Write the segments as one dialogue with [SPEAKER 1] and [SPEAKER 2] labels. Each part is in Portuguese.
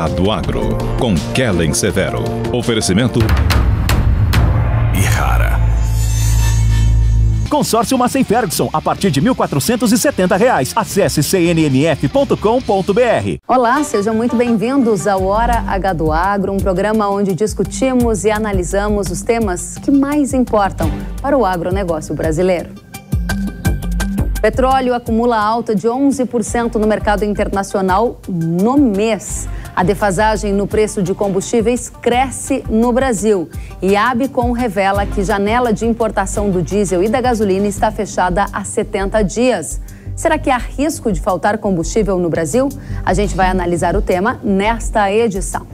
[SPEAKER 1] Gado Agro, com Kellen Severo. Oferecimento Ihara.
[SPEAKER 2] Consórcio Massey Ferguson, a partir de R$ 1.470. Acesse cnmf.com.br.
[SPEAKER 3] Olá, sejam muito bem-vindos ao Hora H do Agro, um programa onde discutimos e analisamos os temas que mais importam para o agronegócio brasileiro. Petróleo acumula alta de 11% no mercado internacional no mês. A defasagem no preço de combustíveis cresce no Brasil. E a Abicom revela que janela de importação do diesel e da gasolina está fechada há 70 dias. Será que há risco de faltar combustível no Brasil? A gente vai analisar o tema nesta edição.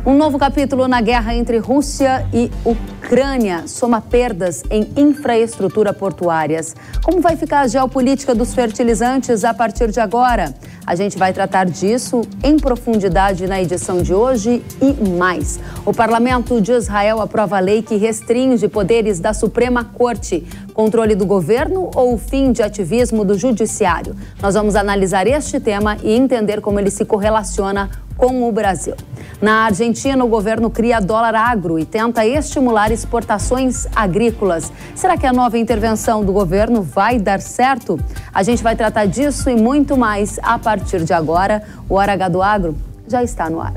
[SPEAKER 3] Um novo capítulo na guerra entre Rússia e Ucrânia soma perdas em infraestrutura portuárias. Como vai ficar a geopolítica dos fertilizantes a partir de agora? A gente vai tratar disso em profundidade na edição de hoje e mais. O Parlamento de Israel aprova a lei que restringe poderes da Suprema Corte. Controle do governo ou o fim de ativismo do judiciário? Nós vamos analisar este tema e entender como ele se correlaciona com o Brasil. Na Argentina, o governo cria dólar agro e tenta estimular exportações agrícolas. Será que a nova intervenção do governo vai dar certo? A gente vai tratar disso e muito mais a partir de agora. O Hora H do Agro já está no ar.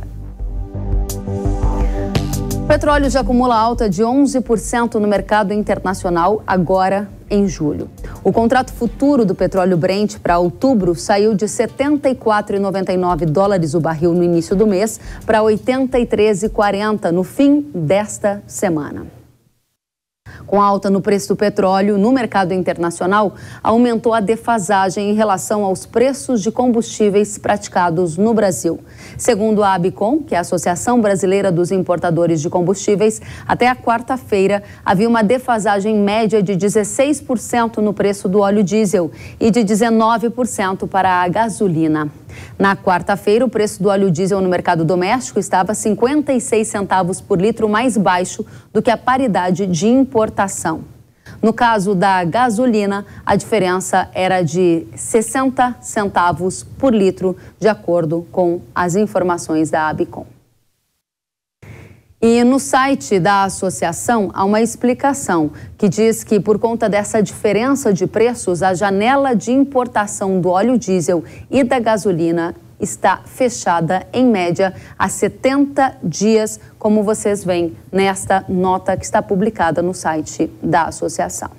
[SPEAKER 3] O petróleo já acumula alta de 11% no mercado internacional agora em julho. O contrato futuro do petróleo Brent para outubro saiu de $74,99 o barril no início do mês para $83,40 no fim desta semana. Com a alta no preço do petróleo no mercado internacional, aumentou a defasagem em relação aos preços de combustíveis praticados no Brasil. Segundo a Abicom, que é a Associação Brasileira dos Importadores de Combustíveis, até a quarta-feira havia uma defasagem média de 16% no preço do óleo diesel e de 19% para a gasolina. Na quarta-feira, o preço do óleo diesel no mercado doméstico estava 56 centavos por litro mais baixo do que a paridade de importação. No caso da gasolina, a diferença era de 60 centavos por litro, de acordo com as informações da Abicom. E no site da associação há uma explicação que diz que, por conta dessa diferença de preços, a janela de importação do óleo diesel e da gasolina está fechada, em média, há 70 dias, como vocês veem nesta nota que está publicada no site da associação.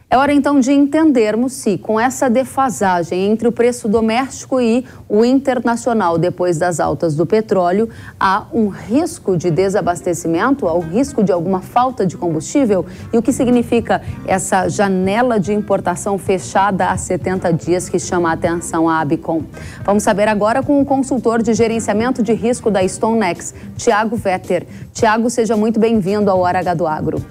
[SPEAKER 3] É hora, então, de entendermos se, com essa defasagem entre o preço doméstico e o internacional depois das altas do petróleo, há um risco de desabastecimento, há um risco de alguma falta de combustível? E o que significa essa janela de importação fechada há 70 dias que chama a atenção à Abicom? Vamos saber agora com o consultor de gerenciamento de risco da StoneX, Tiago Vetter. Tiago, seja muito bem-vindo ao Hora H do Agro.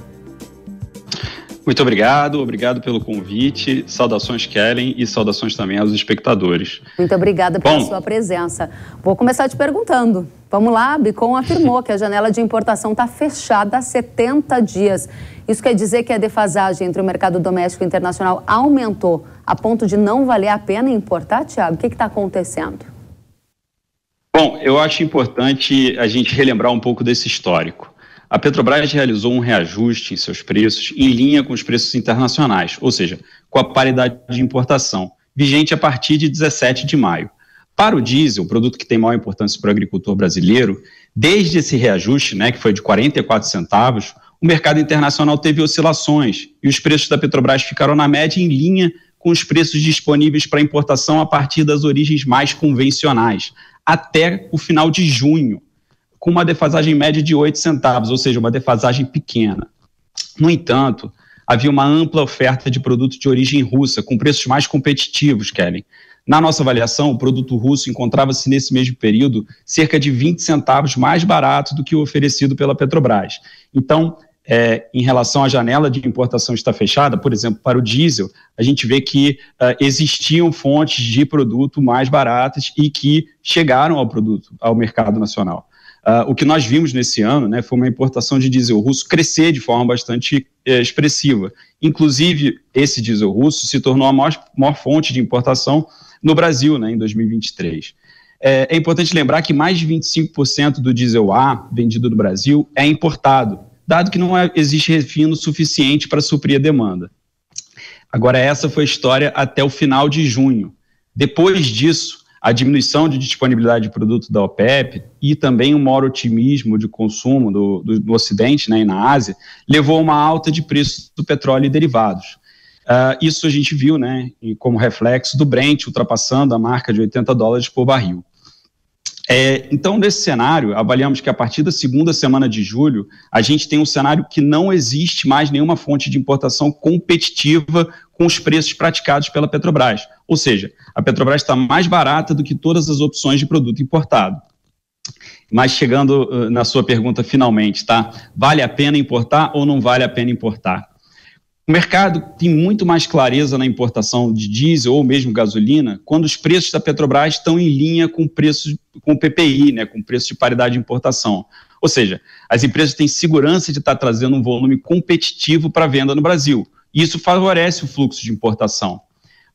[SPEAKER 4] Muito obrigado pelo convite, saudações Kellen e saudações também aos espectadores.
[SPEAKER 3] Muito obrigada pela sua presença. Vou começar te perguntando, vamos lá, a Abicom afirmou que a janela de importação está fechada há 70 dias. Isso quer dizer que a defasagem entre o mercado doméstico e internacional aumentou a ponto de não valer a pena importar, Tiago? O que está acontecendo?
[SPEAKER 4] Bom, eu acho importante a gente relembrar um pouco desse histórico. A Petrobras realizou um reajuste em seus preços em linha com os preços internacionais, ou seja, com a paridade de importação, vigente a partir de 17 de maio. Para o diesel, produto que tem maior importância para o agricultor brasileiro, desde esse reajuste, que foi de 44 centavos, o mercado internacional teve oscilações e os preços da Petrobras ficaram na média em linha com os preços disponíveis para importação a partir das origens mais convencionais, até o final de junho, com uma defasagem média de 8 centavos, ou seja, uma defasagem pequena. No entanto, havia uma ampla oferta de produtos de origem russa, com preços mais competitivos, Kellen. Na nossa avaliação, o produto russo encontrava-se nesse mesmo período cerca de 20 centavos mais barato do que o oferecido pela Petrobras. Então, em relação à janela de importação estar fechada, por exemplo, para o diesel, a gente vê que existiam fontes de produto mais baratas e que chegaram ao mercado nacional. O que nós vimos nesse ano, foi uma importação de diesel russo crescer de forma bastante expressiva. Inclusive, esse diesel russo se tornou a maior fonte de importação no Brasil, em 2023. é importante lembrar que mais de 25% do diesel A vendido no Brasil é importado, dado que não existe refino suficiente para suprir a demanda. Agora, essa foi a história até o final de junho. Depois disso, a diminuição de disponibilidade de produto da OPEP e também um maior otimismo de consumo do Ocidente, né, e na Ásia, levou a uma alta de preço do petróleo e derivados. Isso a gente viu, né, como reflexo do Brent ultrapassando a marca de $80 por barril. Então, nesse cenário, avaliamos que a partir da segunda semana de julho, a gente tem um cenário que não existe mais nenhuma fonte de importação competitiva com os preços praticados pela Petrobras. Ou seja, a Petrobras está mais barata do que todas as opções de produto importado. Mas chegando na sua pergunta finalmente, tá? Vale a pena importar ou não vale a pena importar? O mercado tem muito mais clareza na importação de diesel ou mesmo gasolina quando os preços da Petrobras estão em linha com o PPI, né, com preço de paridade de importação. Ou seja, as empresas têm segurança de estar trazendo um volume competitivo para venda no Brasil. E isso favorece o fluxo de importação.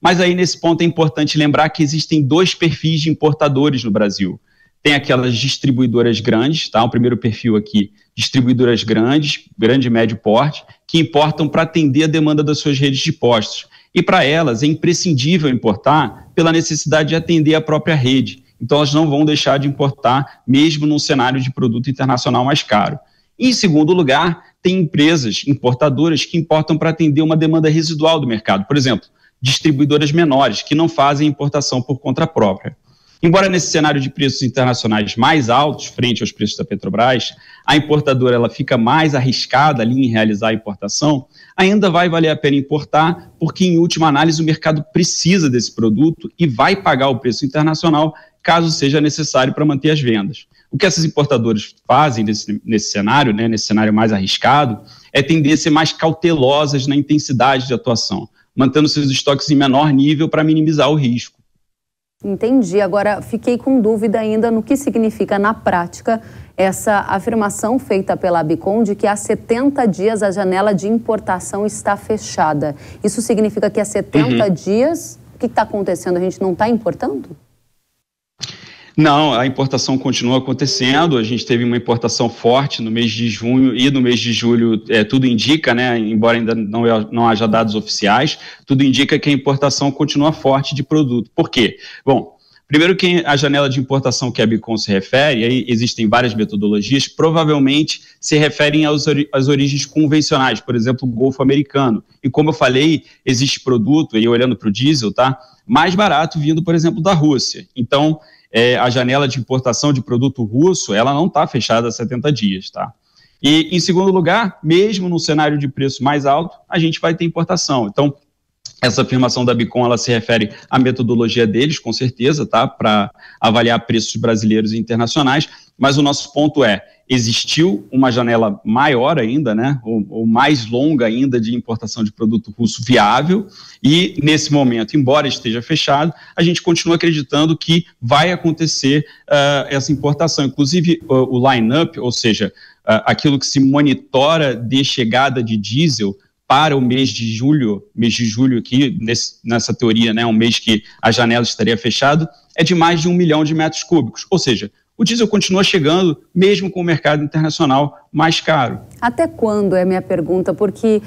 [SPEAKER 4] Mas aí, nesse ponto, é importante lembrar que existem dois perfis de importadores no Brasil. Tem aquelas distribuidoras grandes, tá? O primeiro perfil aqui, distribuidoras grandes, grande e médio porte, que importam para atender a demanda das suas redes de postos. E para elas é imprescindível importar pela necessidade de atender a própria rede. Então elas não vão deixar de importar, mesmo num cenário de produto internacional mais caro. E, em segundo lugar, tem empresas importadoras que importam para atender uma demanda residual do mercado. Por exemplo, distribuidoras menores, que não fazem importação por conta própria. Embora nesse cenário de preços internacionais mais altos, frente aos preços da Petrobras, a importadora ela fica mais arriscada ali em realizar a importação, ainda vai valer a pena importar, porque em última análise o mercado precisa desse produto e vai pagar o preço internacional caso seja necessário para manter as vendas. O que essas importadoras fazem nesse cenário, né, nesse cenário mais arriscado, é tender a ser mais cautelosas na intensidade de atuação, mantendo seus estoques em menor nível para minimizar o risco.
[SPEAKER 3] Entendi. Agora, fiquei com dúvida ainda no que significa na prática essa afirmação feita pela Abicom de que há 70 dias a janela de importação está fechada. Isso significa que há 70 dias, o que está acontecendo? A gente não está importando?
[SPEAKER 4] Não, a importação continua acontecendo, a gente teve uma importação forte no mês de junho e no mês de julho, tudo indica, né, embora ainda não haja dados oficiais, tudo indica que a importação continua forte de produto. Por quê? Bom, primeiro que a janela de importação que a Abicom se refere, aí existem várias metodologias, provavelmente se referem às origens convencionais, por exemplo, o Golfo Americano. E como eu falei, existe produto, aí olhando para o diesel, tá, mais barato vindo, por exemplo, da Rússia. Então, a janela de importação de produto russo, ela não está fechada há 70 dias, tá? E, em segundo lugar, mesmo no cenário de preço mais alto, a gente vai ter importação. Então, essa afirmação da Abicom, ela se refere à metodologia deles, com certeza, tá? Para avaliar preços brasileiros e internacionais, mas o nosso ponto existiu uma janela maior ainda, né, ou mais longa ainda de importação de produto russo viável e, nesse momento, embora esteja fechado, a gente continua acreditando que vai acontecer essa importação. Inclusive, o line-up, ou seja, aquilo que se monitora de chegada de diesel para o mês de julho aqui, nessa teoria, né, um mês que a janela estaria fechada, é de mais de 1 milhão de metros cúbicos, ou seja, o diesel continua chegando, mesmo com o mercado internacional mais caro. Até quando é minha pergunta? Porque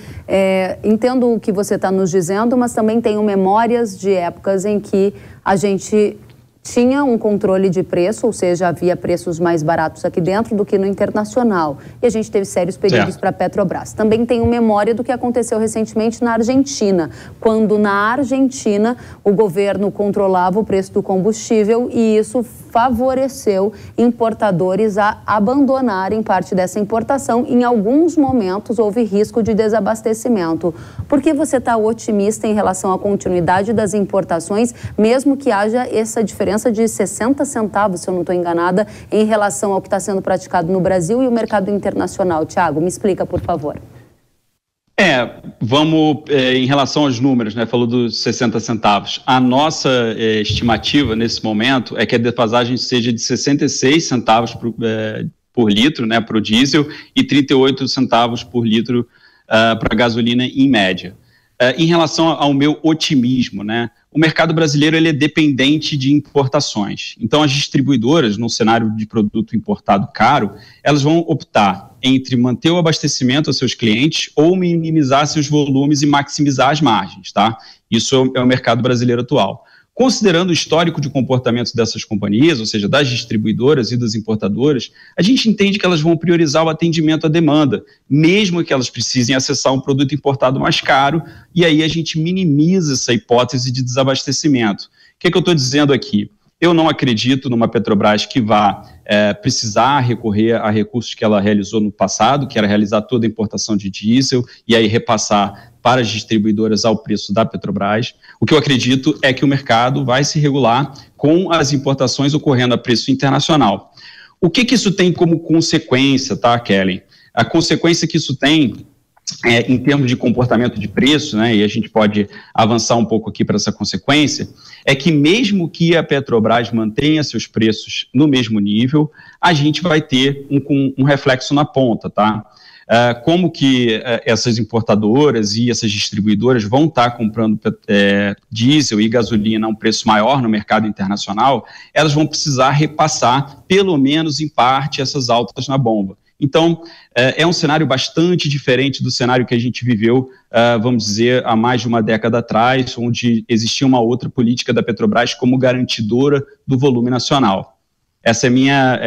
[SPEAKER 4] entendo o que você está nos dizendo, mas também tenho memórias de épocas em que a gente tinha um controle de preço, ou seja, havia preços mais baratos aqui dentro do que no internacional. E a gente teve sérios pedidos para a Petrobras. Também tenho memória do que aconteceu recentemente na Argentina, quando na Argentina o governo controlava o preço do combustível e isso favoreceu importadores a abandonarem parte dessa importação. Em alguns momentos houve risco de desabastecimento. Por que você está otimista em relação à continuidade das importações, mesmo que haja essa diferença de 60 centavos, se eu não estou enganada, em relação ao que está sendo praticado no Brasil e o mercado internacional? Tiago, me explica, por favor. Vamos, em relação aos números, né, falou dos 60 centavos. A nossa estimativa nesse momento é que a defasagem seja de 66 centavos por litro, né, para o diesel e 38 centavos por litro para a gasolina em média. Em relação ao meu otimismo, né? O mercado brasileiro ele é dependente de importações. Então, as distribuidoras, num cenário de produto importado caro, elas vão optar entre manter o abastecimento aos seus clientes ou minimizar seus volumes e maximizar as margens, tá? Isso é o mercado brasileiro atual. Considerando o histórico de comportamento dessas companhias, ou seja, das distribuidoras e das importadoras, a gente entende que elas vão priorizar o atendimento à demanda, mesmo que elas precisem acessar um produto importado mais caro, e aí a gente minimiza essa hipótese de desabastecimento. O que é que eu estou dizendo aqui? Eu não acredito numa Petrobras que vá precisar recorrer a recursos que ela realizou no passado, que era realizar toda a importação de diesel e aí repassar para as distribuidoras ao preço da Petrobras. O que eu acredito é que o mercado vai se regular com as importações ocorrendo a preço internacional. O que isso tem como consequência, tá, Kelly? A consequência que isso tem em termos de comportamento de preço, né, e a gente pode avançar um pouco aqui para essa consequência, é que mesmo que a Petrobras mantenha seus preços no mesmo nível, a gente vai ter um reflexo na ponta, tá? Como que essas importadoras e essas distribuidoras vão estar comprando diesel e gasolina a um preço maior no mercado internacional, elas vão precisar repassar, pelo menos em parte, essas altas na bomba. Então, é um cenário bastante diferente do cenário que a gente viveu, vamos dizer, há mais de uma década atrás, onde existia uma outra política da Petrobras como garantidora do volume nacional. Essa é a minha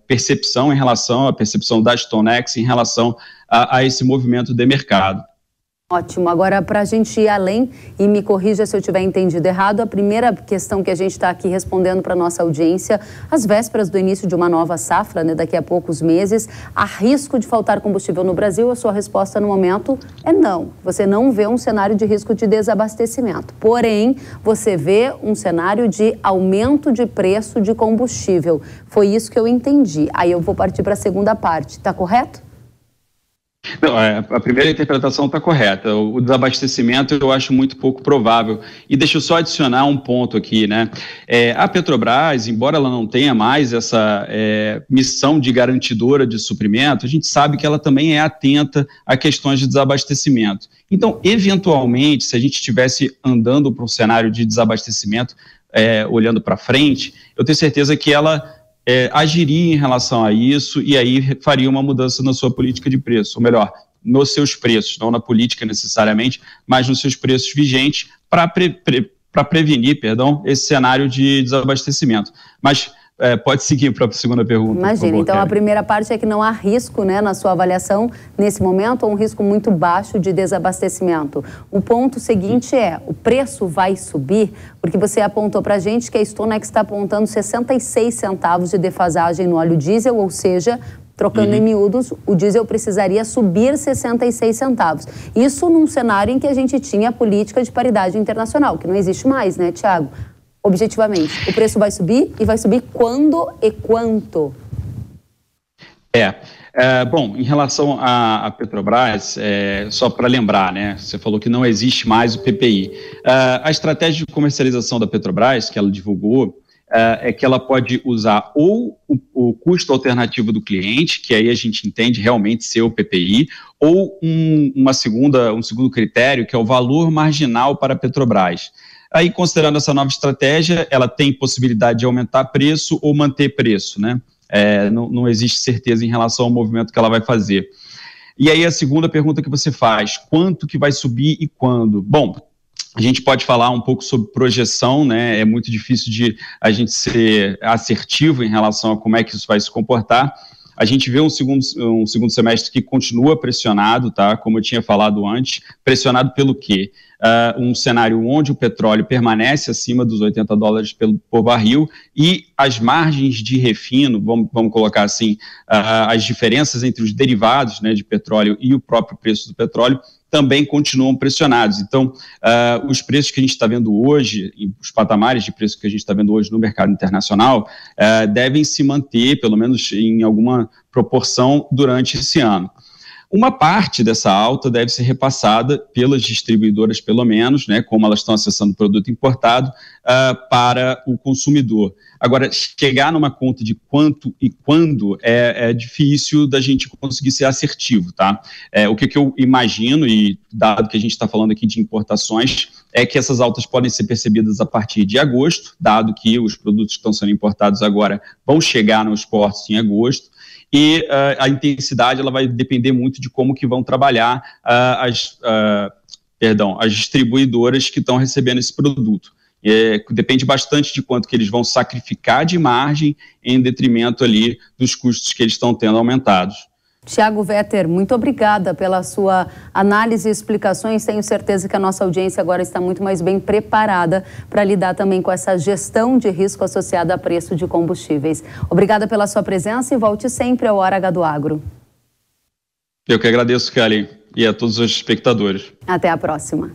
[SPEAKER 4] percepção em relação à percepção da StoneX em relação a esse movimento de mercado.
[SPEAKER 3] Ótimo. Agora, para a gente ir além, e me corrija se eu tiver entendido errado, a primeira questão que a gente está aqui respondendo para a nossa audiência, às vésperas do início de uma nova safra, né, daqui a poucos meses, há risco de faltar combustível no Brasil? A sua resposta no momento é não. Você não vê um cenário de risco de desabastecimento. Porém, você vê um cenário de aumento de preço de combustível. Foi isso que eu entendi. Aí eu vou partir para a segunda parte. Está correto?
[SPEAKER 4] Não, a primeira interpretação está correta. O desabastecimento eu acho muito pouco provável. E deixa eu só adicionar um ponto aqui, né? A Petrobras, embora ela não tenha mais essa missão de garantidora de suprimento, a gente sabe que ela também é atenta a questões de desabastecimento. Então, eventualmente, se a gente estivesse andando para um cenário de desabastecimento, olhando para frente, eu tenho certeza que ela agiria em relação a isso e aí faria uma mudança na sua política de preço, ou melhor, nos seus preços, não na política necessariamente, mas nos seus preços vigentes para prevenir, esse cenário de desabastecimento. Mas pode seguir para a segunda pergunta.
[SPEAKER 3] Imagina, então a primeira parte é que não há risco, né, na sua avaliação, nesse momento, ou um risco muito baixo de desabastecimento. O ponto seguinte o preço vai subir, porque você apontou para a gente que a StoneX está apontando 66 centavos de defasagem no óleo diesel, ou seja, trocando em miúdos, o diesel precisaria subir 66 centavos. Isso num cenário em que a gente tinha a política de paridade internacional, que não existe mais, né, Thiago? Objetivamente, o preço vai subir e vai subir quando e quanto?
[SPEAKER 4] Bom, em relação à Petrobras, só para lembrar, né, você falou que não existe mais o PPI. A estratégia de comercialização da Petrobras, que ela divulgou, é que ela pode usar ou o custo alternativo do cliente, que aí a gente entende realmente ser o PPI, ou um segundo critério, que é o valor marginal para a Petrobras. Aí, considerando essa nova estratégia, ela tem possibilidade de aumentar preço ou manter preço, né? Não existe certeza em relação ao movimento que ela vai fazer. E aí, a segunda pergunta que você faz, quanto que vai subir e quando? Bom, a gente pode falar um pouco sobre projeção, né? É muito difícil de a gente ser assertivo em relação a como é que isso vai se comportar. A gente vê um segundo semestre que continua pressionado, tá? Como eu tinha falado antes, pressionado pelo quê? Um cenário onde o petróleo permanece acima dos $80 por barril e as margens de refino, vamos colocar assim, as diferenças entre os derivados, né, de petróleo e o próprio preço do petróleo também continuam pressionados. Então, os preços que a gente está vendo hoje, os patamares de preço que a gente está vendo hoje no mercado internacional, devem se manter, pelo menos em alguma proporção, durante esse ano. Uma parte dessa alta deve ser repassada pelas distribuidoras, pelo menos, né, como elas estão acessando o produto importado, para o consumidor. Agora, chegar numa conta de quanto e quando é difícil da gente conseguir ser assertivo, tá? O que eu imagino, e dado que a gente está falando aqui de importações, é que essas altas podem ser percebidas a partir de agosto, dado que os produtos que estão sendo importados agora vão chegar nos portos em agosto, e a intensidade ela vai depender muito de como que vão trabalhar as distribuidoras que estão recebendo esse produto. Depende bastante de quanto que eles vão sacrificar de margem em detrimento ali dos custos que eles estão tendo aumentados.
[SPEAKER 3] Tiago Vetter, muito obrigada pela sua análise e explicações. Tenho certeza que a nossa audiência agora está muito mais bem preparada para lidar também com essa gestão de risco associada a preço de combustíveis. Obrigada pela sua presença e volte sempre ao Hora H do Agro.
[SPEAKER 4] Eu que agradeço, Kelly, e a todos os espectadores.
[SPEAKER 3] Até a próxima.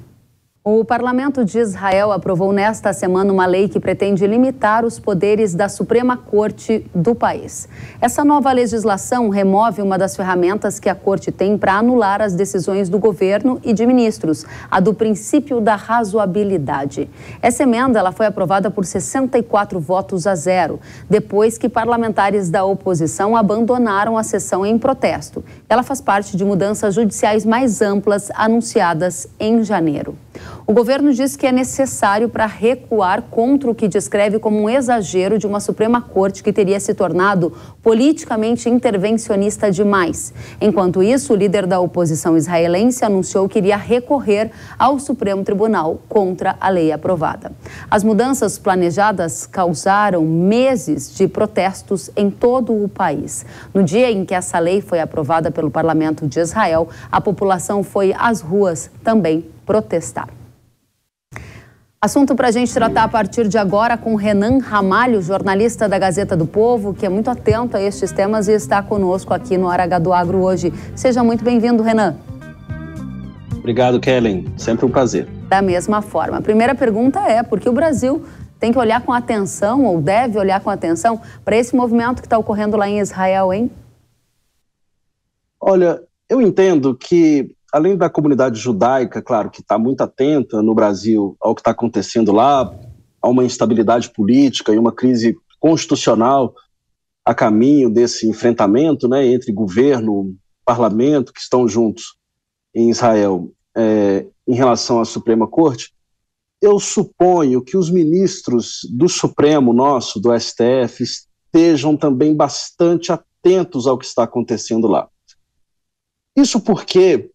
[SPEAKER 3] O Parlamento de Israel aprovou nesta semana uma lei que pretende limitar os poderes da Suprema Corte do país. Essa nova legislação remove uma das ferramentas que a Corte tem para anular as decisões do governo e de ministros, a do princípio da razoabilidade. Essa emenda ela foi aprovada por 64 votos a 0, depois que parlamentares da oposição abandonaram a sessão em protesto. Ela faz parte de mudanças judiciais mais amplas anunciadas em janeiro. O governo diz que é necessário para recuar contra o que descreve como um exagero de uma Suprema Corte que teria se tornado politicamente intervencionista demais. Enquanto isso, o líder da oposição israelense anunciou que iria recorrer ao Supremo Tribunal contra a lei aprovada. As mudanças planejadas causaram meses de protestos em todo o país. No dia em que essa lei foi aprovada pelo Parlamento de Israel, a população foi às ruas também protestar. Assunto para a gente tratar a partir de agora com Renan Ramalho, jornalista da Gazeta do Povo, que é muito atento a estes temas e está conosco aqui no Hora H do Agro hoje. Seja muito bem-vindo, Renan.
[SPEAKER 5] Obrigado, Kellen. Sempre um prazer.
[SPEAKER 3] Da mesma forma. A primeira pergunta é por que o Brasil tem que olhar com atenção, ou deve olhar com atenção, para esse movimento que está ocorrendo lá em Israel, hein?
[SPEAKER 5] Olha, eu entendo que além da comunidade judaica, claro, que está muito atenta no Brasil ao que está acontecendo lá, há uma instabilidade política e uma crise constitucional a caminho desse enfrentamento, né, entre governo, parlamento, que estão juntos em Israel em relação à Suprema Corte. Eu suponho que os ministros do Supremo nosso, do STF, estejam também bastante atentos ao que está acontecendo lá. Isso porque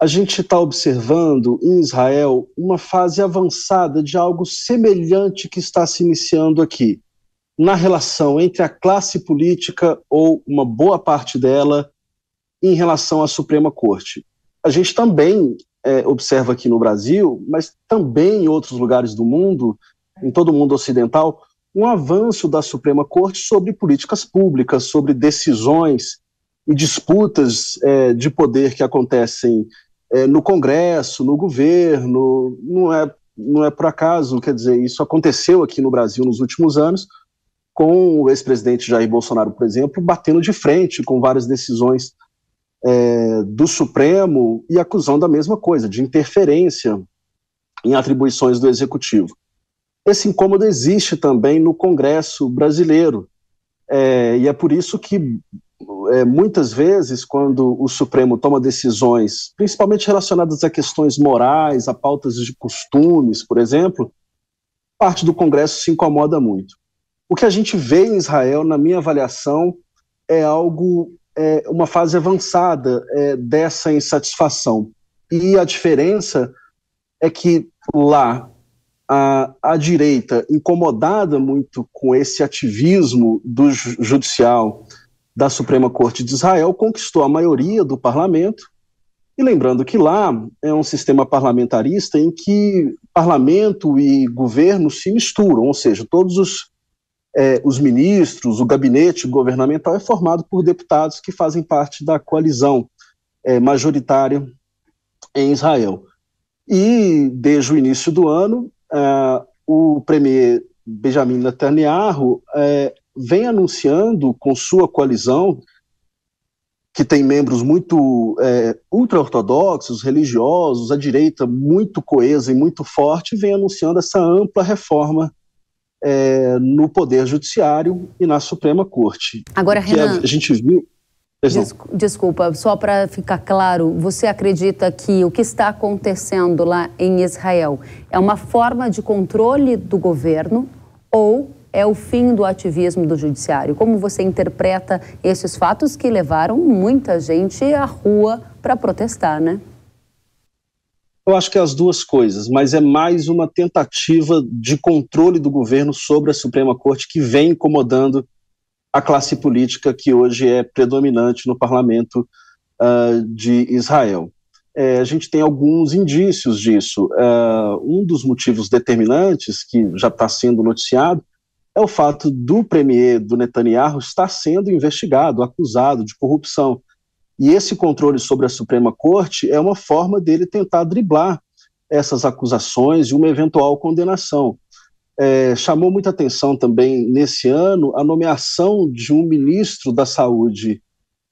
[SPEAKER 5] a gente está observando em Israel uma fase avançada de algo semelhante que está se iniciando aqui, na relação entre a classe política, ou uma boa parte dela, em relação à Suprema Corte. A gente também observa aqui no Brasil, mas também em outros lugares do mundo, em todo o mundo ocidental, um avanço da Suprema Corte sobre políticas públicas, sobre decisões e disputas de poder que acontecem no Congresso, no governo. Não é por acaso, quer dizer, isso aconteceu aqui no Brasil nos últimos anos, com o ex-presidente Jair Bolsonaro, por exemplo, batendo de frente com várias decisões do Supremo e acusando a mesma coisa, de interferência em atribuições do Executivo. Esse incômodo existe também no Congresso brasileiro, e é por isso que muitas vezes, quando o Supremo toma decisões, principalmente relacionadas a questões morais, a pautas de costumes, por exemplo, parte do Congresso se incomoda muito. O que a gente vê em Israel, na minha avaliação, é uma fase avançada dessa insatisfação. E a diferença é que lá a direita, incomodada muito com esse ativismo do judicial da Suprema Corte de Israel, conquistou a maioria do parlamento. E lembrando que lá é um sistema parlamentarista em que parlamento e governo se misturam, ou seja, todos os ministros, o gabinete governamental é formado por deputados que fazem parte da coalizão majoritária em Israel. E desde o início do ano, o premier Benjamin Netanyahu vem anunciando com sua coalizão que tem membros muito ultra-ortodoxos, religiosos, a direita muito coesa e muito forte, vem anunciando essa ampla reforma no Poder Judiciário e na Suprema Corte.
[SPEAKER 3] Agora, Renan,
[SPEAKER 5] a gente viu...
[SPEAKER 3] Desculpa, só para ficar claro, você acredita que o que está acontecendo lá em Israel é uma forma de controle do governo ou é o fim do ativismo do judiciário? Como você interpreta esses fatos que levaram muita gente à rua para protestar, né?
[SPEAKER 5] Eu acho que é as duas coisas, mas é mais uma tentativa de controle do governo sobre a Suprema Corte que vem incomodando a classe política que hoje é predominante no parlamento de Israel. A gente tem alguns indícios disso. Um dos motivos determinantes, que já está sendo noticiado, é o fato do premier do Netanyahu estar sendo investigado, acusado de corrupção. E esse controle sobre a Suprema Corte é uma forma dele tentar driblar essas acusações e uma eventual condenação. Chamou muita atenção também, nesse ano, a nomeação de um ministro da Saúde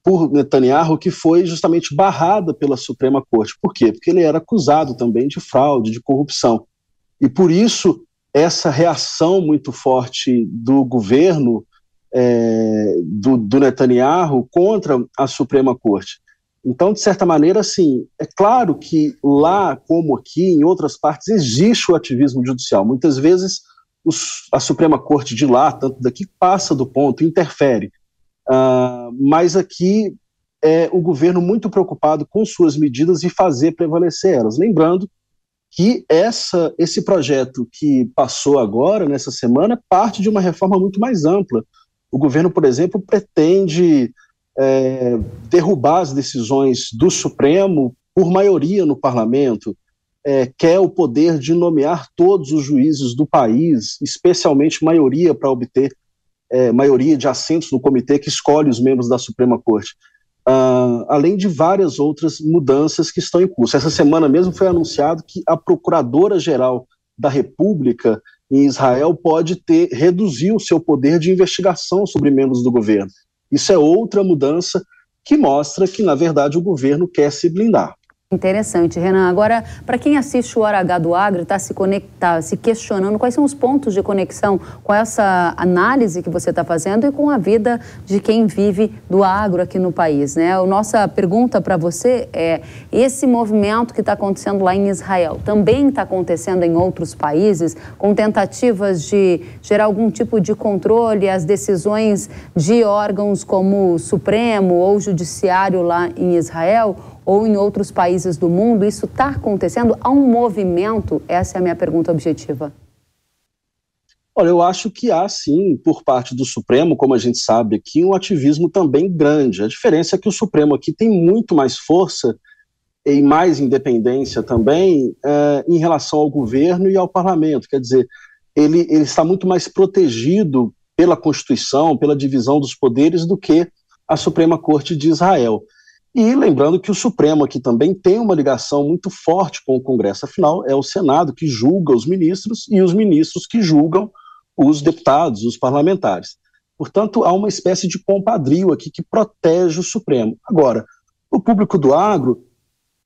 [SPEAKER 5] por Netanyahu, que foi justamente barrada pela Suprema Corte. Por quê? Porque ele era acusado também de fraude, de corrupção. E por isso, essa reação muito forte do governo do Netanyahu contra a Suprema Corte. Então, de certa maneira, assim, é claro que lá, como aqui, em outras partes, existe o ativismo judicial. Muitas vezes a Suprema Corte de lá, tanto daqui, passa do ponto, interfere. Mas aqui é o governo muito preocupado com suas medidas e fazer prevalecer elas. Lembrando que esse projeto que passou agora, nessa semana, parte de uma reforma muito mais ampla. O governo, por exemplo, pretende derrubar as decisões do Supremo por maioria no parlamento, quer o poder de nomear todos os juízes do país, especialmente maioria para obter maioria de assentos no comitê que escolhe os membros da Suprema Corte, além de várias outras mudanças que estão em curso. Essa semana mesmo foi anunciado que a Procuradora-Geral da República em Israel pode reduzir o seu poder de investigação sobre membros do governo. Isso é outra mudança que mostra que, na verdade, o governo quer se blindar.
[SPEAKER 3] Interessante, Renan. Agora, para quem assiste o Hora H do Agro e está se questionando quais são os pontos de conexão com essa análise que você está fazendo e com a vida de quem vive do agro aqui no país, né? A nossa pergunta para você é: esse movimento que está acontecendo lá em Israel também está acontecendo em outros países, com tentativas de gerar algum tipo de controle às decisões de órgãos como o Supremo ou o Judiciário lá em Israel? Ou em outros países do mundo, isso está acontecendo? Há um movimento? Essa é a minha pergunta objetiva.
[SPEAKER 5] Olha, eu acho que há sim, por parte do Supremo, como a gente sabe aqui, um ativismo também grande. A diferença é que o Supremo aqui tem muito mais força e mais independência também em relação ao governo e ao parlamento. Quer dizer, ele está muito mais protegido pela Constituição, pela divisão dos poderes, do que a Suprema Corte de Israel. E lembrando que o Supremo aqui também tem uma ligação muito forte com o Congresso, afinal é o Senado que julga os ministros e os ministros que julgam os deputados, os parlamentares. Portanto, há uma espécie de compadrio aqui que protege o Supremo. Agora, o público do agro,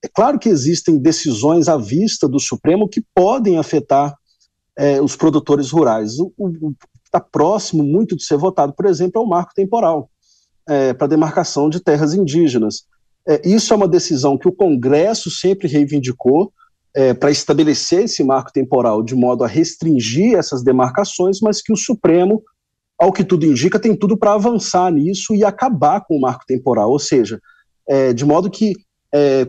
[SPEAKER 5] é claro que existem decisões à vista do Supremo que podem afetar os produtores rurais. O que está próximo muito de ser votado, por exemplo, é o marco temporal para demarcação de terras indígenas. Isso é uma decisão que o Congresso sempre reivindicou para estabelecer esse marco temporal de modo a restringir essas demarcações, mas que o Supremo, ao que tudo indica, tem tudo para avançar nisso e acabar com o marco temporal, ou seja, de modo que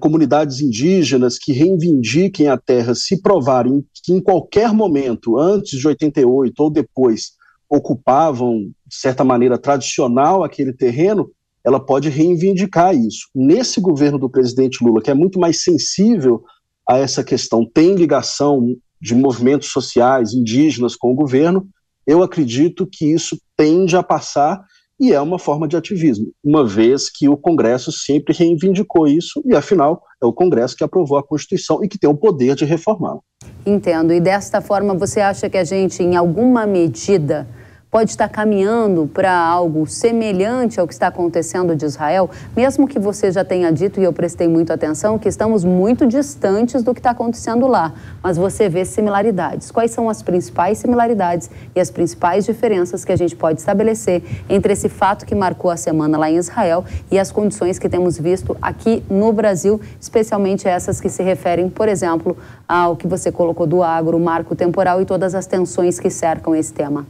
[SPEAKER 5] comunidades indígenas que reivindiquem a terra, se provarem que em qualquer momento, antes de 88 ou depois, ocupavam, de certa maneira, tradicional aquele terreno, ela pode reivindicar isso. Nesse governo do presidente Lula, que é muito mais sensível a essa questão, tem ligação de movimentos sociais, indígenas com o governo, eu acredito que isso tende a passar e é uma forma de ativismo, uma vez que o Congresso sempre reivindicou isso e, afinal, é o Congresso que aprovou a Constituição e que tem o poder de reformá-la.
[SPEAKER 3] Entendo. E desta forma, você acha que a gente, em alguma medida, pode estar caminhando para algo semelhante ao que está acontecendo de Israel, mesmo que você já tenha dito, e eu prestei muito atenção, que estamos muito distantes do que está acontecendo lá, mas você vê similaridades. Quais são as principais similaridades e as principais diferenças que a gente pode estabelecer entre esse fato que marcou a semana lá em Israel e as condições que temos visto aqui no Brasil, especialmente essas que se referem, por exemplo, ao que você colocou do agro, o marco temporal e todas as tensões que cercam esse tema?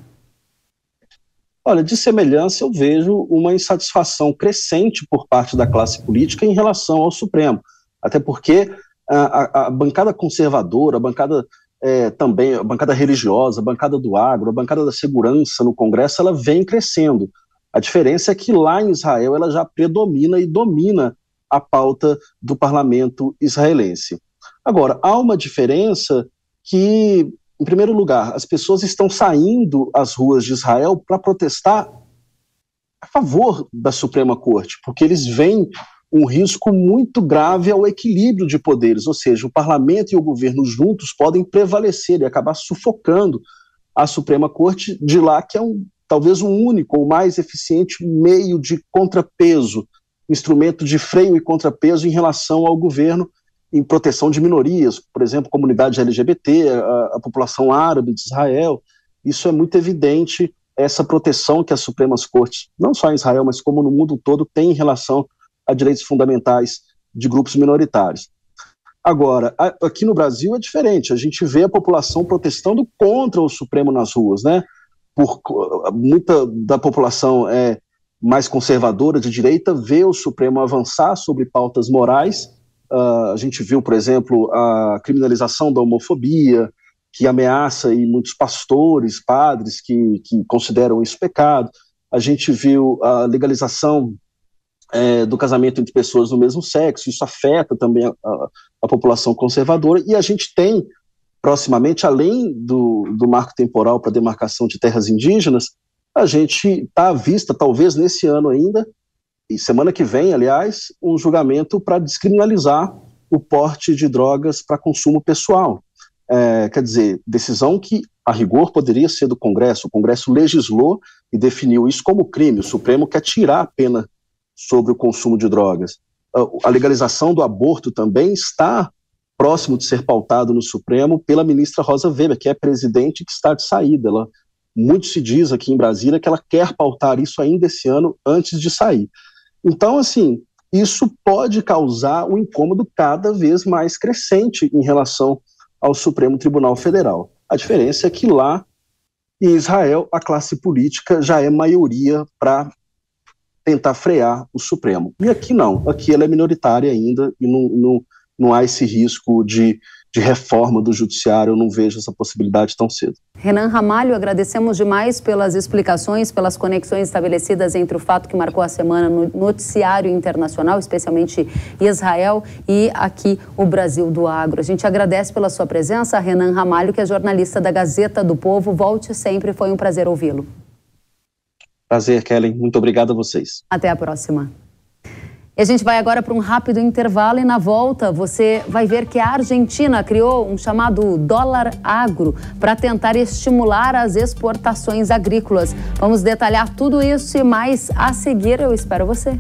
[SPEAKER 5] Olha, de semelhança eu vejo uma insatisfação crescente por parte da classe política em relação ao Supremo, até porque a bancada conservadora, a bancada também, a bancada religiosa, a bancada do agro, a bancada da segurança no Congresso, ela vem crescendo. A diferença é que lá em Israel ela já predomina e domina a pauta do parlamento israelense. Agora, há uma diferença que, em primeiro lugar, as pessoas estão saindo às ruas de Israel para protestar a favor da Suprema Corte, porque eles veem um risco muito grave ao equilíbrio de poderes, ou seja, o parlamento e o governo juntos podem prevalecer e acabar sufocando a Suprema Corte de lá, que é talvez o único ou mais eficiente meio de contrapeso, instrumento de freio e contrapeso em relação ao governo em proteção de minorias, por exemplo, comunidade LGBT, a população árabe de Israel. Isso é muito evidente, essa proteção que as Supremas Cortes, não só em Israel, mas como no mundo todo, têm em relação a direitos fundamentais de grupos minoritários. Agora, aqui no Brasil é diferente, a gente vê a população protestando contra o Supremo nas ruas, né? Muita da população mais conservadora, de direita, vê o Supremo avançar sobre pautas morais. A gente viu, por exemplo, a criminalização da homofobia, que ameaça e muitos pastores, padres que consideram isso pecado. A gente viu a legalização do casamento entre pessoas do mesmo sexo, isso afeta também a população conservadora, e a gente tem, proximamente, além do marco temporal para demarcação de terras indígenas, a gente está à vista, talvez nesse ano ainda, e semana que vem, aliás, um julgamento para descriminalizar o porte de drogas para consumo pessoal. Quer dizer, decisão que, a rigor, poderia ser do Congresso. O Congresso legislou e definiu isso como crime. O Supremo quer tirar a pena sobre o consumo de drogas. A legalização do aborto também está próximo de ser pautado no Supremo pela ministra Rosa Weber, que é presidente que está de saída. Muito se diz aqui em Brasília que ela quer pautar isso ainda esse ano, antes de sair. Então, assim, isso pode causar um incômodo cada vez mais crescente em relação ao Supremo Tribunal Federal. A diferença é que lá em Israel a classe política já é maioria para tentar frear o Supremo. E aqui não, aqui ela é minoritária ainda e não há esse risco de reforma do judiciário, eu não vejo essa possibilidade tão cedo.
[SPEAKER 3] Renan Ramalho, agradecemos demais pelas explicações, pelas conexões estabelecidas entre o fato que marcou a semana no noticiário internacional, especialmente Israel, e aqui o Brasil do Agro. A gente agradece pela sua presença, Renan Ramalho, que é jornalista da Gazeta do Povo. Volte sempre, foi um prazer ouvi-lo.
[SPEAKER 5] Prazer, Kellen. Muito obrigado a vocês.
[SPEAKER 3] Até a próxima. E a gente vai agora para um rápido intervalo e na volta você vai ver que a Argentina criou um chamado dólar agro para tentar estimular as exportações agrícolas. Vamos detalhar tudo isso e mais a seguir. Eu espero você.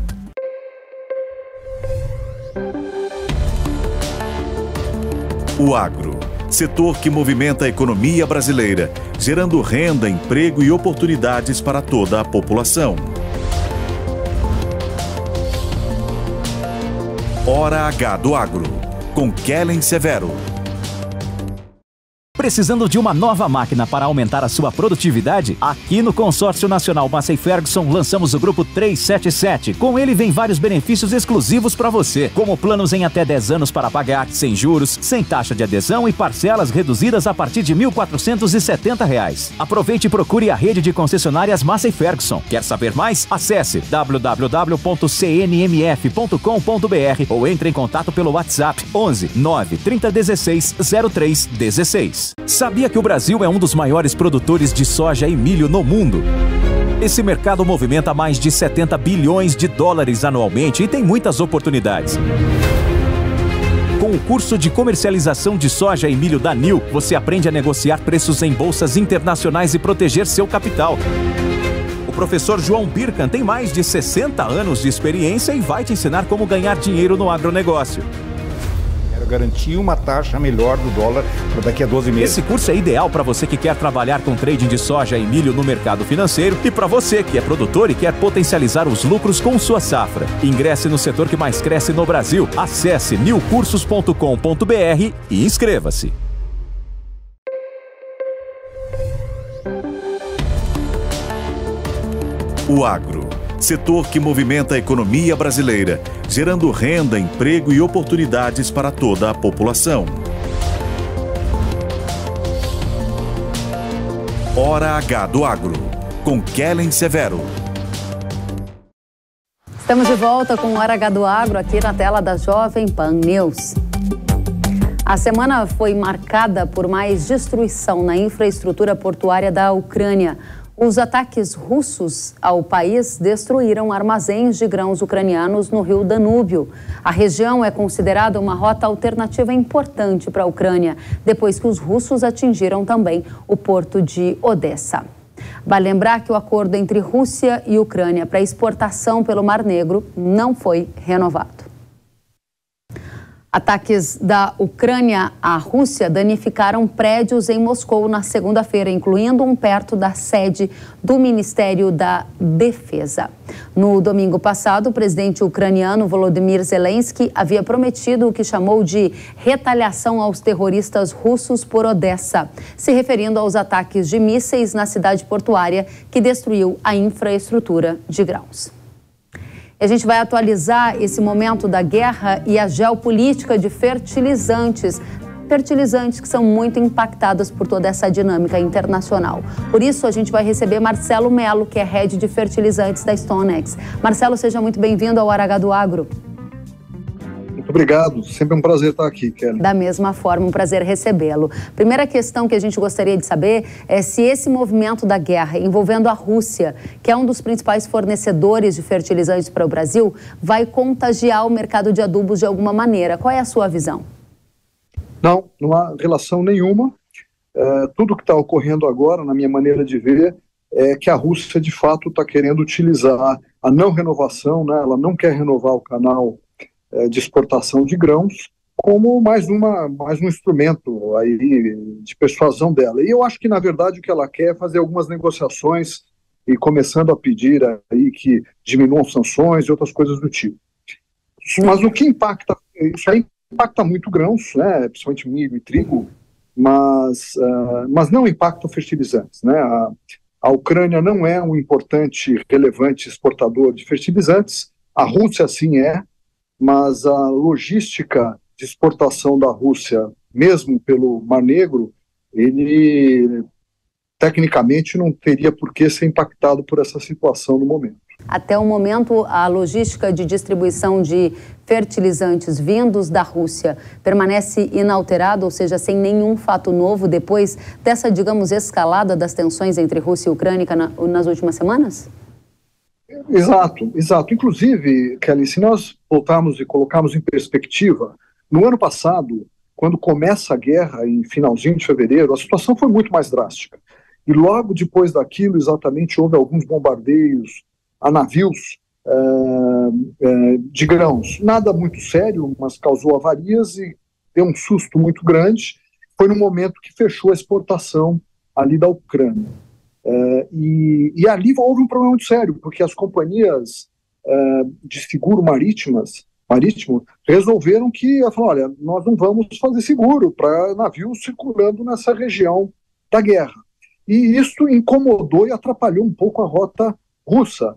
[SPEAKER 1] O agro, setor que movimenta a economia brasileira, gerando renda, emprego e oportunidades para toda a população. Hora H do Agro, com Kellen Severo.
[SPEAKER 2] Precisando de uma nova máquina para aumentar a sua produtividade? Aqui no Consórcio Nacional Massey Ferguson lançamos o Grupo 377. Com ele vem vários benefícios exclusivos para você, como planos em até 10 anos para pagar, sem juros, sem taxa de adesão e parcelas reduzidas a partir de R$ 1.470. Aproveite e procure a rede de concessionárias Massey Ferguson. Quer saber mais? Acesse www.cnmf.com.br ou entre em contato pelo WhatsApp 11 9 3016 0316. Sabia que o Brasil é um dos maiores produtores de soja e milho no mundo? Esse mercado movimenta mais de 70 bilhões de dólares anualmente e tem muitas oportunidades. Com o curso de comercialização de soja e milho da NIL, você aprende a negociar preços em bolsas internacionais e proteger seu capital. O professor João Birkan tem mais de 60 anos de experiência e vai te ensinar como ganhar dinheiro no agronegócio.
[SPEAKER 6] Garantir uma taxa melhor do dólar para daqui a 12 meses.
[SPEAKER 2] Esse curso é ideal para você que quer trabalhar com trading de soja e milho no mercado financeiro e para você que é produtor e quer potencializar os lucros com sua safra. Ingresse no setor que mais cresce no Brasil. Acesse nilcursos.com.br e inscreva-se.
[SPEAKER 1] O agro, setor que movimenta a economia brasileira, gerando renda, emprego e oportunidades para toda a população. Hora H do Agro, com Kellen Severo.
[SPEAKER 3] Estamos de volta com o Hora H do Agro aqui na tela da Jovem Pan News. A semana foi marcada por mais destruição na infraestrutura portuária da Ucrânia. Os ataques russos ao país destruíram armazéns de grãos ucranianos no rio Danúbio. A região é considerada uma rota alternativa importante para a Ucrânia, depois que os russos atingiram também o porto de Odessa. Vale lembrar que o acordo entre Rússia e Ucrânia para exportação pelo Mar Negro não foi renovado. Ataques da Ucrânia à Rússia danificaram prédios em Moscou na segunda-feira, incluindo um perto da sede do Ministério da Defesa. No domingo passado, o presidente ucraniano Volodymyr Zelensky havia prometido o que chamou de retaliação aos terroristas russos por Odessa, se referindo aos ataques de mísseis na cidade portuária que destruiu a infraestrutura de grãos. A gente vai atualizar esse momento da guerra e a geopolítica de fertilizantes que são muito impactadas por toda essa dinâmica internacional. Por isso, a gente vai receber Marcelo Melo, que é head de fertilizantes da StoneX. Marcelo, seja muito bem-vindo ao Hora H do Agro.
[SPEAKER 7] Muito obrigado, sempre um prazer estar aqui, Kelly.
[SPEAKER 3] Da mesma forma, um prazer recebê-lo. Primeira questão que a gente gostaria de saber é se esse movimento da guerra envolvendo a Rússia, que é um dos principais fornecedores de fertilizantes para o Brasil, vai contagiar o mercado de adubos de alguma maneira. Qual é a sua visão?
[SPEAKER 7] Não há relação nenhuma. Tudo que está ocorrendo agora, na minha maneira de ver, é que a Rússia, de fato, está querendo utilizar a não renovação, né? Ela não quer renovar o canal de exportação de grãos como mais um instrumento aí de persuasão dela. E eu acho que, na verdade, o que ela quer é fazer algumas negociações e começando a pedir aí que diminuam sanções e outras coisas do tipo. Mas o que impacta, isso aí impacta muito grãos, né, principalmente milho e trigo, mas não impacta fertilizantes, né? A Ucrânia não é um importante, relevante exportador de fertilizantes, a Rússia sim é, mas a logística de exportação da Rússia, mesmo pelo Mar Negro, ele tecnicamente não teria por que ser impactado por essa situação no momento.
[SPEAKER 3] Até o momento, a logística de distribuição de fertilizantes vindos da Rússia permanece inalterada, ou seja, sem nenhum fato novo depois dessa, digamos, escalada das tensões entre Rússia e Ucrânia nas últimas semanas?
[SPEAKER 7] Exato. Inclusive, Kelly, se nós voltarmos e colocarmos em perspectiva, no ano passado, quando começa a guerra, em finalzinho de fevereiro, a situação foi muito mais drástica. E logo depois daquilo, exatamente, houve alguns bombardeios a navios de grãos. Nada muito sério, mas causou avarias e deu um susto muito grande. Foi no momento que fechou a exportação ali da Ucrânia. E ali houve um problema muito sério, porque as companhias de seguro marítimo resolveram que, olha, nós não vamos fazer seguro para navios circulando nessa região da guerra. E isso incomodou e atrapalhou um pouco a rota russa.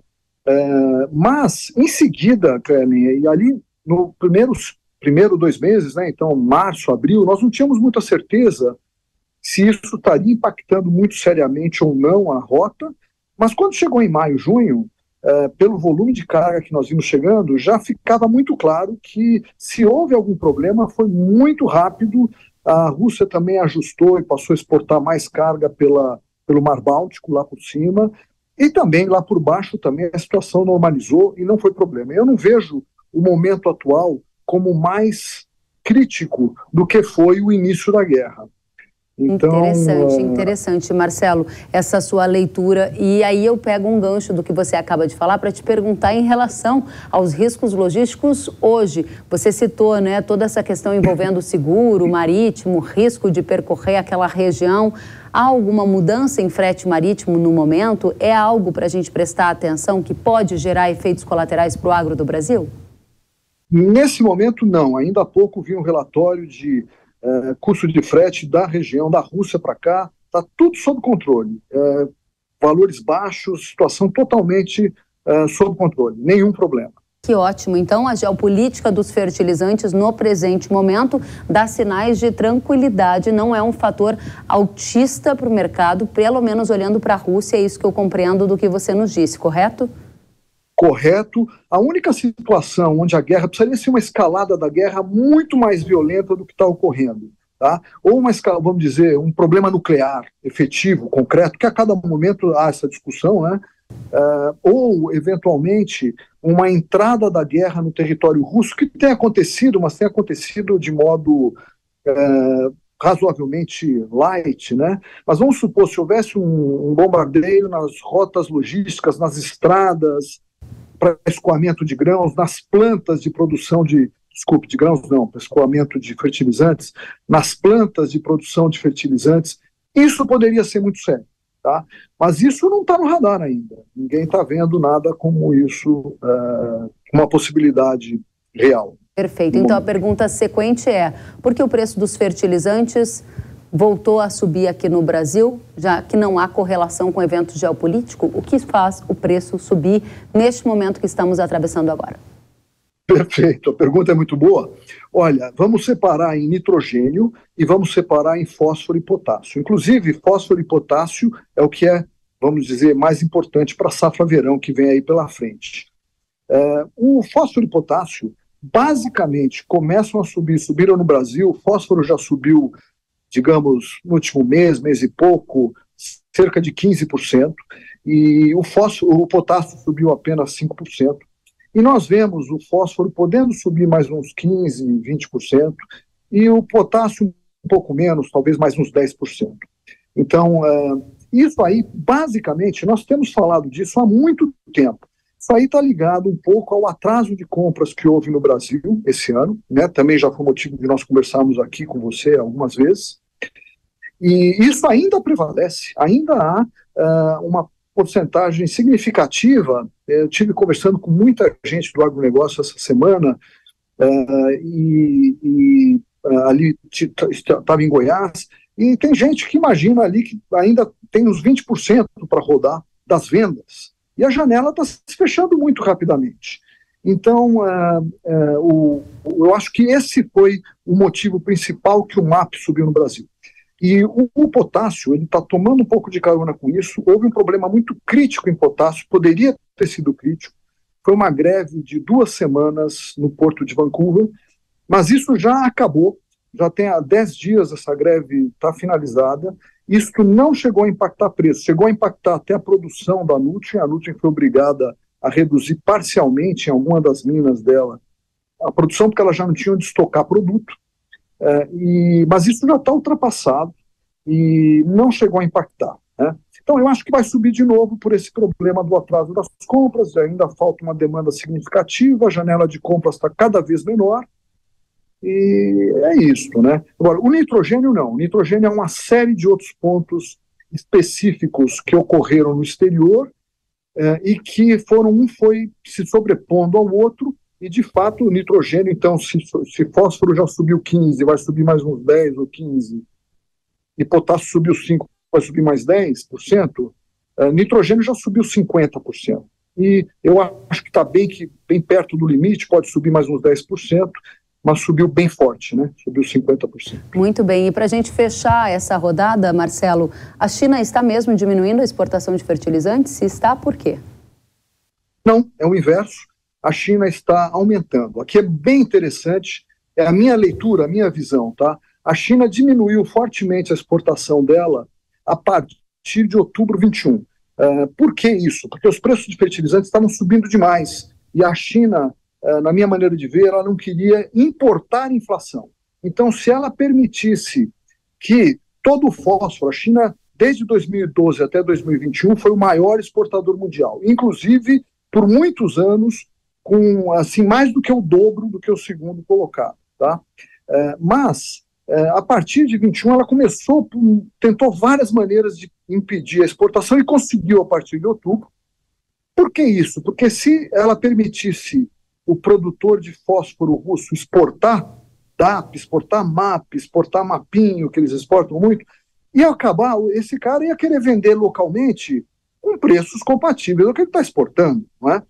[SPEAKER 7] Mas, em seguida, e ali no primeiro 2 meses, né, então março, abril, nós não tínhamos muita certeza se isso estaria impactando muito seriamente ou não a rota, mas quando chegou em maio, junho, pelo volume de carga que nós vimos chegando, já ficava muito claro que se houve algum problema foi muito rápido. A Rússia também ajustou e passou a exportar mais carga pelo Mar Báltico, lá por cima, e também lá por baixo também a situação normalizou e não foi problema. Eu não vejo o momento atual como mais crítico do que foi o início da guerra. Então,
[SPEAKER 3] interessante, Marcelo, essa sua leitura. E aí eu pego um gancho do que você acaba de falar para te perguntar em relação aos riscos logísticos hoje. Você citou, né, toda essa questão envolvendo o seguro marítimo, risco de percorrer aquela região. Há alguma mudança em frete marítimo no momento? É algo para a gente prestar atenção que pode gerar efeitos colaterais para o agro do Brasil?
[SPEAKER 7] Nesse momento, não. Ainda há pouco vi um relatório de custo de frete da região, da Rússia para cá, está tudo sob controle. Valores baixos, situação totalmente sob controle, nenhum problema.
[SPEAKER 3] Que ótimo. Então, a geopolítica dos fertilizantes no presente momento dá sinais de tranquilidade, não é um fator altista para o mercado, pelo menos olhando para a Rússia, é isso que eu compreendo do que você nos disse, correto?
[SPEAKER 7] Correto. A única situação onde a guerra precisaria ser uma escalada da guerra muito mais violenta do que está ocorrendo, tá? Ou uma escalada, vamos dizer, um problema nuclear efetivo, concreto, que a cada momento há essa discussão, né? Ou, eventualmente, uma entrada da guerra no território russo, que tem acontecido, mas tem acontecido de modo razoavelmente light, né? Mas vamos supor, se houvesse um bombardeio nas rotas logísticas, nas estradas, para escoamento de grãos, nas plantas de produção de grãos não, para escoamento de fertilizantes, nas plantas de produção de fertilizantes, isso poderia ser muito sério, tá? Mas isso não está no radar ainda. Ninguém está vendo nada como isso, uma possibilidade real.
[SPEAKER 3] Perfeito. Então a pergunta sequente é: por que o preço dos fertilizantes voltou a subir aqui no Brasil, já que não há correlação com o evento geopolítico? O que faz o preço subir neste momento que estamos atravessando agora?
[SPEAKER 7] Perfeito, a pergunta é muito boa. Olha, vamos separar em nitrogênio e vamos separar em fósforo e potássio. Inclusive, fósforo e potássio é o que é, vamos dizer, mais importante para a safra verão que vem aí pela frente. O fósforo e potássio, basicamente, começam a subir, subiram no Brasil, o fósforo já subiu, digamos, no último mês e pouco, cerca de 15%, e o potássio subiu apenas 5%, e nós vemos o fósforo podendo subir mais uns 15%, 20%, e o potássio um pouco menos, talvez mais uns 10%. Então, isso aí, basicamente, nós temos falado disso há muito tempo. Isso aí está ligado um pouco ao atraso de compras que houve no Brasil esse ano, né? Também já foi motivo de nós conversarmos aqui com você algumas vezes. E isso ainda prevalece, ainda há uma porcentagem significativa. Eu tive conversando com muita gente do agronegócio essa semana, ali estava em Goiás, e tem gente que imagina ali que ainda tem uns 20% para rodar das vendas, e a janela está se fechando muito rapidamente. Então, eu acho que esse foi o motivo principal que o MAP subiu no Brasil. E o potássio, ele está tomando um pouco de carona com isso. Houve um problema muito crítico em potássio, poderia ter sido crítico. Foi uma greve de 2 semanas no porto de Vancouver, mas isso já acabou. Já tem há 10 dias essa greve está finalizada. Isso não chegou a impactar preço, chegou a impactar até a produção da Nutrien. A Nutrien foi obrigada a reduzir parcialmente em alguma das minas dela a produção, porque ela já não tinha onde estocar produto. Mas isso já está ultrapassado e não chegou a impactar, né? Então eu acho que vai subir de novo por esse problema do atraso das compras. Ainda falta uma demanda significativa, a janela de compras está cada vez menor, e é isso, né? Agora, o nitrogênio não. O nitrogênio é uma série de outros pontos específicos que ocorreram no exterior, e que um foi se sobrepondo ao outro. E, de fato, o nitrogênio, então, se fósforo já subiu 15, vai subir mais uns 10 ou 15, e potássio subiu 5, vai subir mais 10%, nitrogênio já subiu 50%. E eu acho que está bem perto do limite, pode subir mais uns 10%, mas subiu bem forte, né? Subiu 50%.
[SPEAKER 3] Muito bem. E para a gente fechar essa rodada, Marcelo, a China está mesmo diminuindo a exportação de fertilizantes? Se está, por quê?
[SPEAKER 7] Não, é o inverso. A China está aumentando. Aqui é bem interessante, é a minha leitura, a minha visão, tá? A China diminuiu fortemente a exportação dela a partir de outubro 21. Por que isso? Porque os preços de fertilizantes estavam subindo demais, e a China na minha maneira de ver, ela não queria importar inflação. Então, se ela permitisse que todo o fósforo, a China, desde 2012 até 2021, foi o maior exportador mundial, inclusive por muitos anos, com assim, mais do que o dobro do que o segundo colocado. Tá? Mas, a partir de 21, ela tentou várias maneiras de impedir a exportação e conseguiu a partir de outubro. Por que isso? Porque se ela permitisse o produtor de fósforo russo exportar DAP, exportar MAP, exportar mapinho, que eles exportam muito, ia acabar, esse cara ia querer vender localmente com preços compatíveis ao que ele está exportando, não é?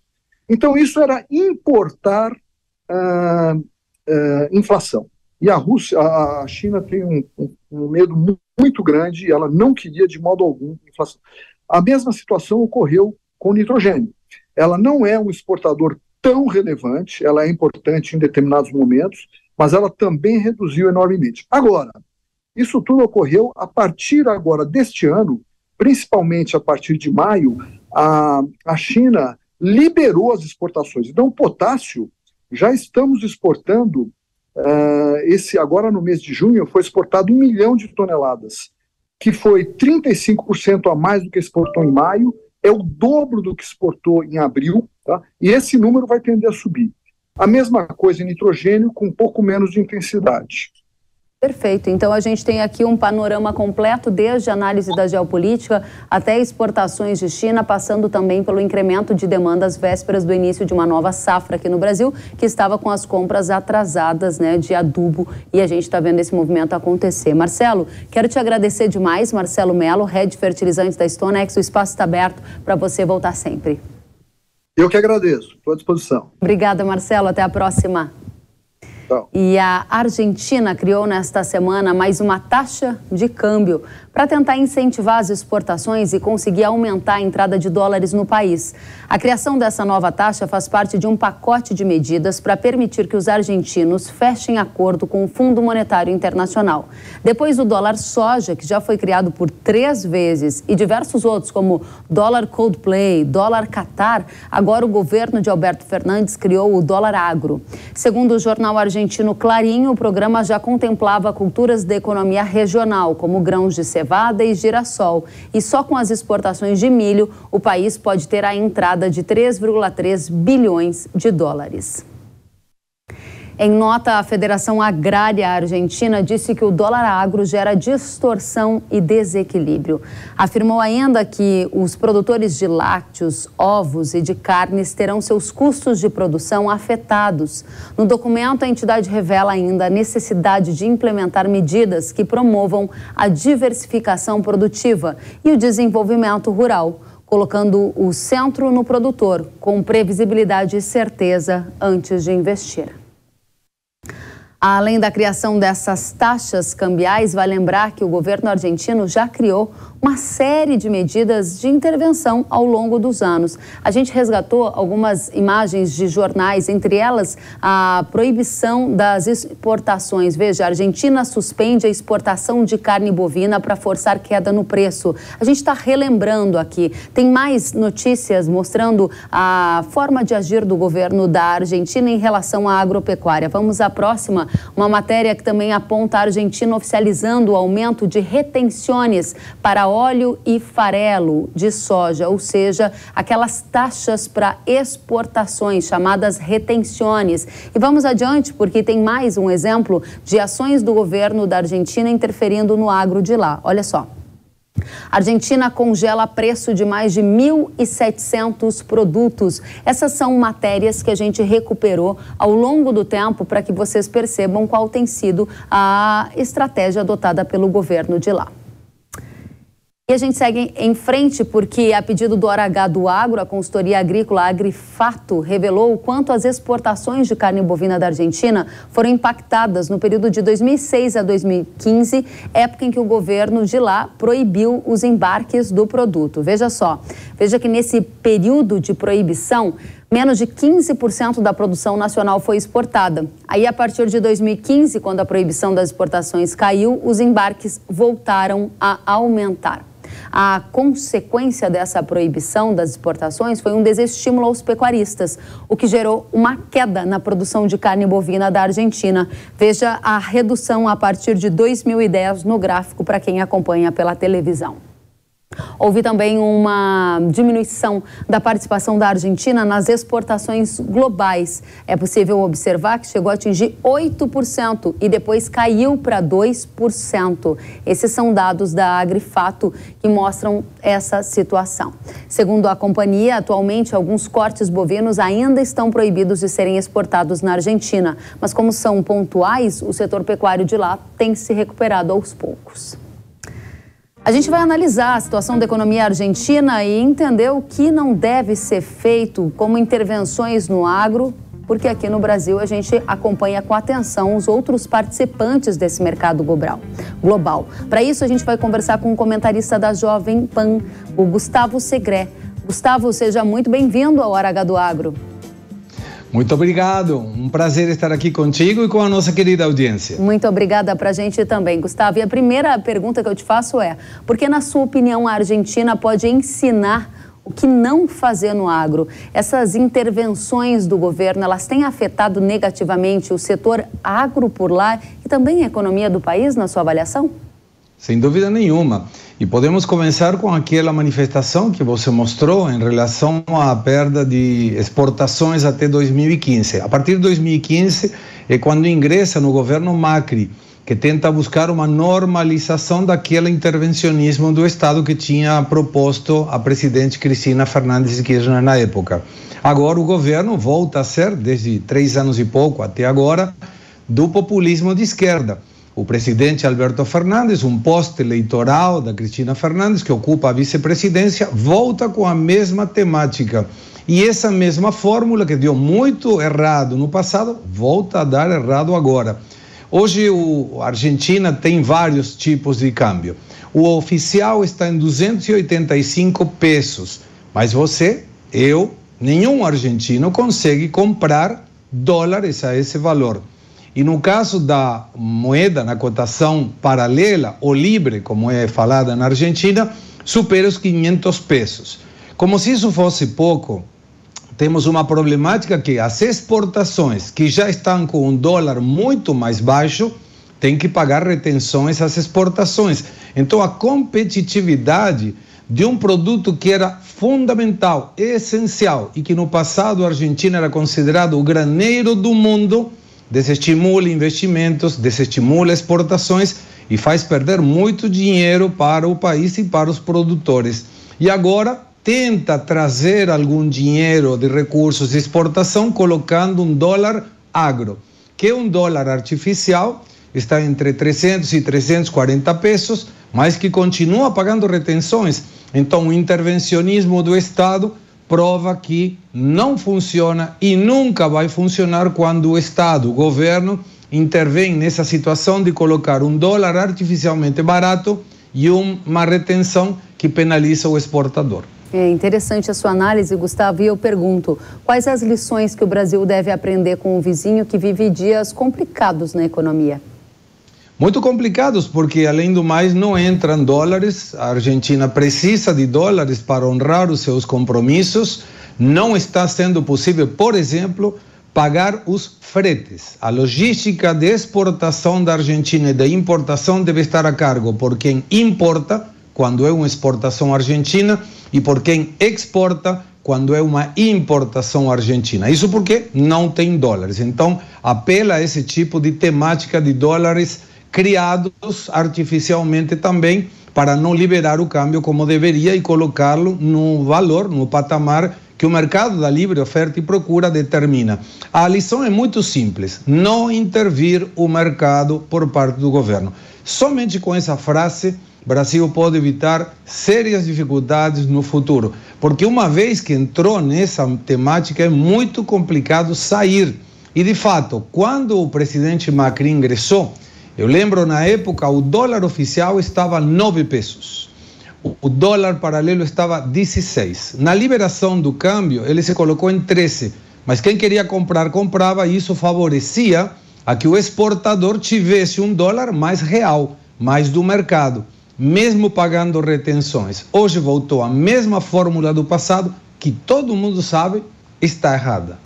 [SPEAKER 7] Então isso era importar inflação. E a China tem um medo muito grande e ela não queria de modo algum inflação. A mesma situação ocorreu com o nitrogênio. Ela não é um exportador tão relevante, ela é importante em determinados momentos, mas ela também reduziu enormemente. Agora, isso tudo ocorreu a partir agora deste ano, principalmente a partir de maio, a China liberou as exportações. Então, o potássio, já estamos exportando, agora no mês de junho, foi exportado 1 milhão de toneladas, que foi 35% a mais do que exportou em maio, é o dobro do que exportou em abril, tá? E esse número vai tender a subir. A mesma coisa em nitrogênio, com um pouco menos de intensidade.
[SPEAKER 3] Perfeito. Então, a gente tem aqui um panorama completo, desde a análise da geopolítica até exportações de China, passando também pelo incremento de demanda às vésperas do início de uma nova safra aqui no Brasil, que estava com as compras atrasadas, né, de adubo, e a gente está vendo esse movimento acontecer. Marcelo, quero te agradecer demais. Marcelo Melo, Head Fertilizantes da StoneX, o espaço está aberto para você voltar sempre.
[SPEAKER 7] Eu que agradeço, estou à disposição.
[SPEAKER 3] Obrigada, Marcelo. Até a próxima. E a Argentina criou nesta semana mais uma taxa de câmbio para tentar incentivar as exportações e conseguir aumentar a entrada de dólares no país. A criação dessa nova taxa faz parte de um pacote de medidas para permitir que os argentinos fechem acordo com o Fundo Monetário Internacional. Depois do dólar soja, que já foi criado por 3 vezes, e diversos outros, como dólar Coldplay, dólar Qatar, agora o governo de Alberto Fernandes criou o dólar agro. Segundo o jornal argentino Clarín, o programa já contemplava culturas da economia regional, como grãos de cevada e girassol. E só com as exportações de milho, o país pode ter a entrada de 3,3 bilhões de dólares. Em nota, a Federação Agrária Argentina disse que o dólar agro gera distorção e desequilíbrio. Afirmou ainda que os produtores de lácteos, ovos e de carnes terão seus custos de produção afetados. No documento, a entidade revela ainda a necessidade de implementar medidas que promovam a diversificação produtiva e o desenvolvimento rural, colocando o centro no produtor, com previsibilidade e certeza antes de investir. Além da criação dessas taxas cambiais, vai lembrar que o governo argentino já criou uma série de medidas de intervenção ao longo dos anos. A gente resgatou algumas imagens de jornais, entre elas a proibição das exportações. Veja, a Argentina suspende a exportação de carne bovina para forçar queda no preço. A gente está relembrando aqui. Tem mais notícias mostrando a forma de agir do governo da Argentina em relação à agropecuária. Vamos à próxima. Uma matéria que também aponta a Argentina oficializando o aumento de retenções para óleo e farelo de soja, ou seja, aquelas taxas para exportações, chamadas retenções. E vamos adiante, porque tem mais um exemplo de ações do governo da Argentina interferindo no agro de lá. Olha só. A Argentina congela preço de mais de 1.700 produtos. Essas são matérias que a gente recuperou ao longo do tempo para que vocês percebam qual tem sido a estratégia adotada pelo governo de lá. E a gente segue em frente porque, a pedido do Hora H do Agro, a consultoria agrícola Agrifato revelou o quanto as exportações de carne bovina da Argentina foram impactadas no período de 2006 a 2015, época em que o governo de lá proibiu os embarques do produto. Veja só, veja que nesse período de proibição, menos de 15% da produção nacional foi exportada. Aí, a partir de 2015, quando a proibição das exportações caiu, os embarques voltaram a aumentar. A consequência dessa proibição das exportações foi um desestímulo aos pecuaristas, o que gerou uma queda na produção de carne bovina da Argentina. Veja a redução a partir de 2010 no gráfico para quem acompanha pela televisão. Houve também uma diminuição da participação da Argentina nas exportações globais. É possível observar que chegou a atingir 8% e depois caiu para 2%. Esses são dados da Agrifato que mostram essa situação. Segundo a companhia, atualmente alguns cortes bovinos ainda estão proibidos de serem exportados na Argentina. Mas como são pontuais, o setor pecuário de lá tem se recuperado aos poucos. A gente vai analisar a situação da economia argentina e entender o que não deve ser feito como intervenções no agro, porque aqui no Brasil a gente acompanha com atenção os outros participantes desse mercado global. Para isso a gente vai conversar com um comentarista da Jovem Pan, o Gustavo Segré. Gustavo, seja muito bem-vindo ao Hora H do Agro.
[SPEAKER 8] Muito obrigado, um prazer estar aqui contigo e com a nossa querida audiência.
[SPEAKER 3] Muito obrigada para a gente também, Gustavo. E a primeira pergunta que eu te faço é, por que na sua opinião a Argentina pode ensinar o que não fazer no agro? Essas intervenções do governo, elas têm afetado negativamente o setor agro por lá e também a economia do país, na sua avaliação?
[SPEAKER 8] Sem dúvida nenhuma. E podemos começar com aquela manifestação que você mostrou em relação à perda de exportações até 2015. A partir de 2015 é quando ingressa no governo Macri, que tenta buscar uma normalização daquele intervencionismo do Estado que tinha proposto a presidente Cristina Fernández de Kirchner na época. Agora o governo volta a ser, desde 3 anos e pouco até agora, do populismo de esquerda. O presidente Alberto Fernandes, um pós-eleitoral da Cristina Fernández, que ocupa a vice-presidência, volta com a mesma temática. E essa mesma fórmula que deu muito errado no passado, volta a dar errado agora. Hoje a Argentina tem vários tipos de câmbio. O oficial está em 285 pesos, mas você, eu, nenhum argentino consegue comprar dólares a esse valor. E no caso da moeda na cotação paralela ou livre, como é falada na Argentina, supera os 500 pesos. Como se isso fosse pouco, temos uma problemática que as exportações que já estão com um dólar muito mais baixo, têm que pagar retenções às exportações. Então a competitividade de um produto que era fundamental, essencial, e que no passado a Argentina era considerado o graneiro do mundo, desestimula investimentos, desestimula exportações e faz perder muito dinheiro para o país e para os produtores. E agora tenta trazer algum dinheiro de recursos de exportação colocando um dólar agro, que é um dólar artificial, está entre 300 e 340 pesos, mas que continua pagando retenções. Então o intervencionismo do Estado prova que não funciona e nunca vai funcionar quando o Estado, o governo, intervém nessa situação de colocar um dólar artificialmente barato e uma retenção que penaliza o exportador.
[SPEAKER 3] É interessante a sua análise, Gustavo, e eu pergunto, quais as lições que o Brasil deve aprender com o vizinho que vive dias complicados na economia?
[SPEAKER 8] Muito complicados, porque além do mais não entram dólares, a Argentina precisa de dólares para honrar os seus compromissos, não está sendo possível, por exemplo, pagar os fretes. A logística de exportação da Argentina e da importação deve estar a cargo por quem importa, quando é uma exportação argentina, e por quem exporta, quando é uma importação argentina. Isso porque não tem dólares. Então, apela a esse tipo de temática de dólares criados artificialmente também para não liberar o câmbio como deveria e colocá-lo no valor, no patamar que o mercado da livre oferta e procura determina. A lição é muito simples, não intervir o mercado por parte do governo. Somente com essa frase, o Brasil pode evitar sérias dificuldades no futuro, porque uma vez que entrou nessa temática é muito complicado sair. E de fato, quando o presidente Macri ingressou, eu lembro na época o dólar oficial estava 9 pesos, o dólar paralelo estava 16. Na liberação do câmbio ele se colocou em 13, mas quem queria comprar, comprava, e isso favorecia a que o exportador tivesse um dólar mais real, mais do mercado. mesmo pagando retenções. Hoje voltou a mesma fórmula do passado, que todo mundo sabe está errada.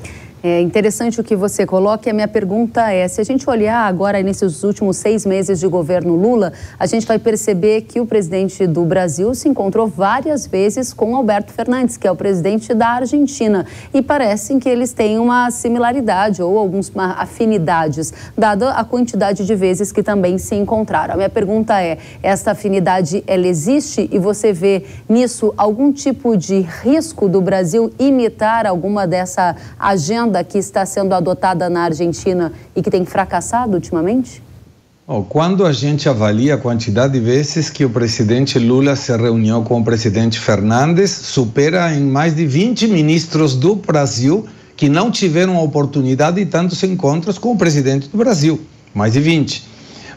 [SPEAKER 3] É interessante o que você coloca e a minha pergunta é, se a gente olhar agora nesses últimos 6 meses de governo Lula, a gente vai perceber que o presidente do Brasil se encontrou várias vezes com Alberto Fernandes, que é o presidente da Argentina, e parece que eles têm uma similaridade ou algumas afinidades, dada a quantidade de vezes que também se encontraram. A minha pergunta é, essa afinidade, ela existe e você vê nisso algum tipo de risco do Brasil imitar alguma dessa agenda que está sendo adotada na Argentina e que tem fracassado ultimamente?
[SPEAKER 8] Quando a gente avalia a quantidade de vezes que o presidente Lula se reuniu com o presidente Fernandes, supera em mais de 20 ministros do Brasil que não tiveram a oportunidade de tantos encontros com o presidente do Brasil, mais de 20.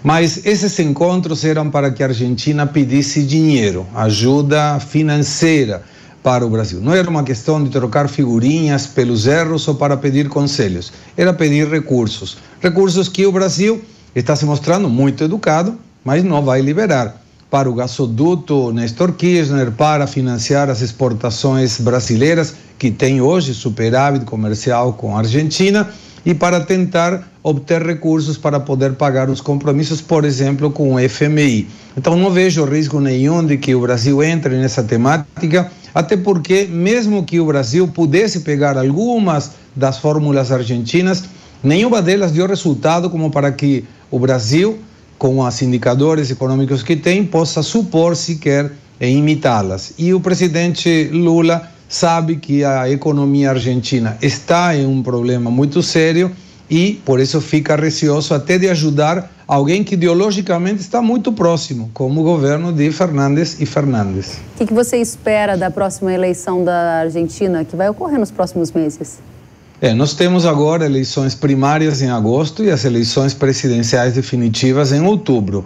[SPEAKER 8] Mas esses encontros eram para que a Argentina pedisse dinheiro, ajuda financeira para o Brasil. Não era uma questão de trocar figurinhas pelos erros ou para pedir conselhos, era pedir recursos. Recursos que o Brasil está se mostrando muito educado, mas não vai liberar. Para o gasoduto Néstor Kirchner, para financiar as exportações brasileiras, que tem hoje superávit comercial com a Argentina, e para tentar obter recursos para poder pagar os compromissos, por exemplo, com o FMI. Então não vejo risco nenhum de que o Brasil entre nessa temática, até porque mesmo que o Brasil pudesse pegar algumas das fórmulas argentinas, nenhuma delas deu resultado como para que o Brasil, com os indicadores econômicos que tem, possa supor sequer em imitá-las. E o presidente Lula sabe que a economia argentina está em um problema muito sério e por isso fica receoso até de ajudar alguém que ideologicamente está muito próximo, como o governo de Fernandes e Fernandes.
[SPEAKER 3] O que você espera da próxima eleição da Argentina, que vai ocorrer nos próximos meses?
[SPEAKER 8] Nós temos agora eleições primárias em agosto e as eleições presidenciais definitivas em outubro.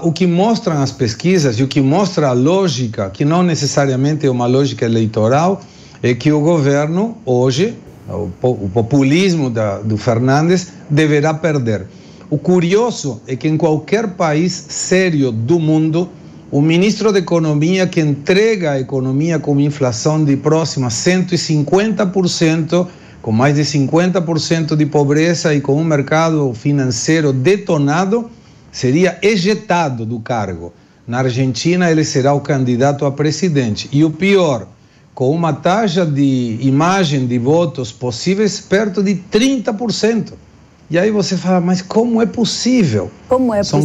[SPEAKER 8] O que mostram as pesquisas e o que mostra a lógica, que não necessariamente é uma lógica eleitoral, é que o governo hoje, o populismo do Fernandes, deverá perder. O curioso é que em qualquer país sério do mundo, o ministro da Economia que entrega a economia com inflação de próxima a 150%, com mais de 50% de pobreza e com um mercado financeiro detonado, seria ejetado do cargo. Na Argentina, ele será o candidato a presidente. E o pior, com uma taxa de imagem de votos possíveis perto de 30%. E aí você fala, mas como é possível?
[SPEAKER 3] Como é possível?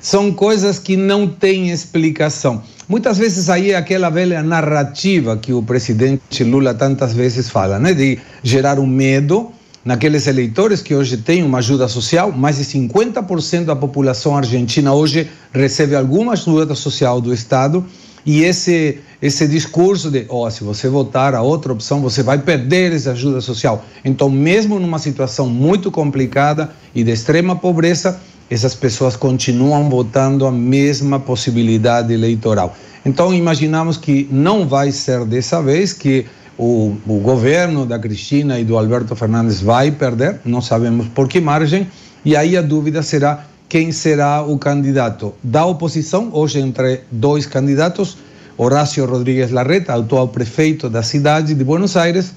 [SPEAKER 8] São coisas que não têm explicação. Muitas vezes aí é aquela velha narrativa que o presidente Lula tantas vezes fala, né? De gerar um medo naqueles eleitores que hoje têm uma ajuda social. Mais de 50% da população argentina hoje recebe alguma ajuda social do Estado. E esse discurso de, se você votar a outra opção, você vai perder essa ajuda social. Então, mesmo numa situação muito complicada e de extrema pobreza, essas pessoas continuam votando a mesma possibilidade eleitoral. Então, imaginamos que não vai ser dessa vez que o governo da Cristina e do Alberto Fernandes vai perder, não sabemos por que margem, e aí a dúvida será quem será o candidato da oposição, hoje entre dois candidatos, Horácio Rodríguez Larreta, atual prefeito da cidade de Buenos Aires,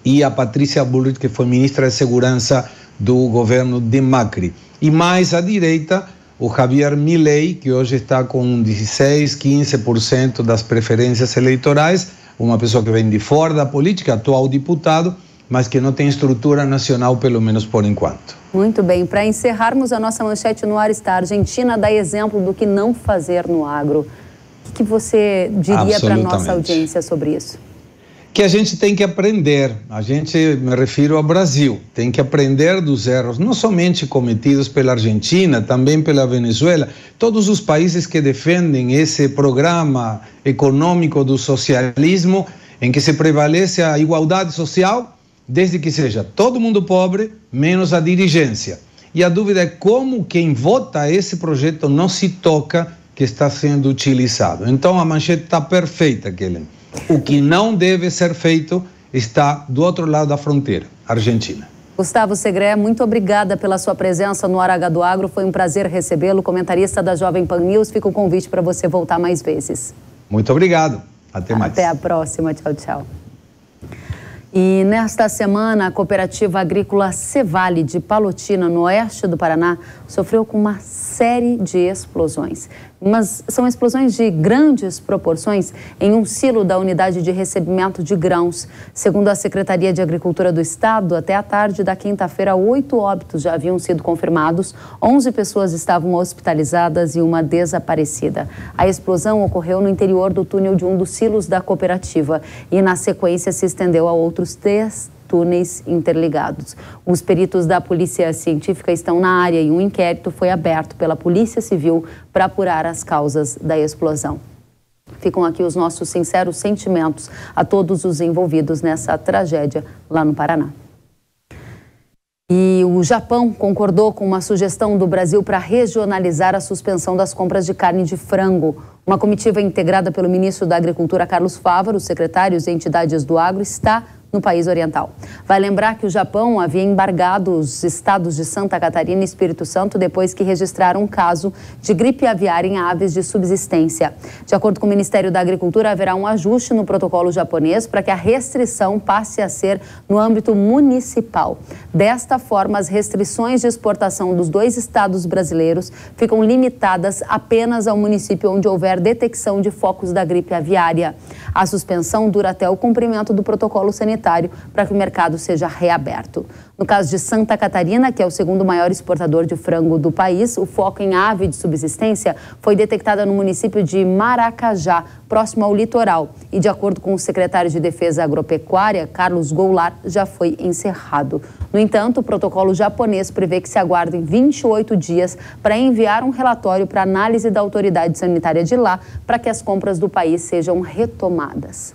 [SPEAKER 8] e a Patrícia Bullrich, que foi ministra de Segurança do governo de Macri. E mais à direita, o Javier Milei, que hoje está com 16, 15% das preferências eleitorais, uma pessoa que vem de fora da política, atual deputado, mas que não tem estrutura nacional, pelo menos por enquanto.
[SPEAKER 3] Muito bem. Para encerrarmos a nossa manchete no ar está a Argentina dá exemplo do que não fazer no agro. O que você diria para a nossa audiência sobre isso?
[SPEAKER 8] Que a gente tem que aprender, me refiro ao Brasil, tem que aprender dos erros, não somente cometidos pela Argentina, também pela Venezuela, todos os países que defendem esse programa econômico do socialismo, em que se prevalece a igualdade social, desde que seja todo mundo pobre, menos a dirigência. E a dúvida é como quem vota esse projeto não se toca que está sendo utilizado. Então a manchete está perfeita, Kellen. O que não deve ser feito está do outro lado da fronteira, Argentina.
[SPEAKER 3] Gustavo Segré, muito obrigada pela sua presença no Hora H do Agro. Foi um prazer recebê-lo, comentarista da Jovem Pan News. Fica o convite para você voltar mais vezes.
[SPEAKER 8] Muito obrigado. Até mais.
[SPEAKER 3] Até a próxima. Tchau, tchau. E nesta semana, a cooperativa agrícola Cevale de Palotina, no oeste do Paraná, sofreu com uma série de explosões. Mas são explosões de grandes proporções em um silo da unidade de recebimento de grãos. Segundo a Secretaria de Agricultura do Estado, até a tarde da quinta-feira, 8 óbitos já haviam sido confirmados, 11 pessoas estavam hospitalizadas e uma desaparecida. A explosão ocorreu no interior do túnel de um dos silos da cooperativa e, na sequência, se estendeu a outros 3 túneis interligados. Os peritos da Polícia Científica estão na área e um inquérito foi aberto pela Polícia Civil para apurar as causas da explosão. Ficam aqui os nossos sinceros sentimentos a todos os envolvidos nessa tragédia lá no Paraná. E o Japão concordou com uma sugestão do Brasil para regionalizar a suspensão das compras de carne de frango. Uma comitiva integrada pelo ministro da Agricultura, Carlos Fávaro, secretários e entidades do agro, está no país oriental. Vai lembrar que o Japão havia embargado os estados de Santa Catarina e Espírito Santo depois que registraram um caso de gripe aviária em aves de subsistência. De acordo com o Ministério da Agricultura, haverá um ajuste no protocolo japonês para que a restrição passe a ser no âmbito municipal. Desta forma, as restrições de exportação dos 2 estados brasileiros ficam limitadas apenas ao município onde houver detecção de focos da gripe aviária. A suspensão dura até o cumprimento do protocolo sanitário para que o mercado seja reaberto. No caso de Santa Catarina, que é o segundo maior exportador de frango do país, o foco em ave de subsistência foi detectado no município de Maracajá, próximo ao litoral. E, de acordo com o secretário de Defesa Agropecuária, Carlos Goulart, já foi encerrado. No entanto, o protocolo japonês prevê que se aguardem 28 dias para enviar um relatório para análise da autoridade sanitária de lá para que as compras do país sejam retomadas.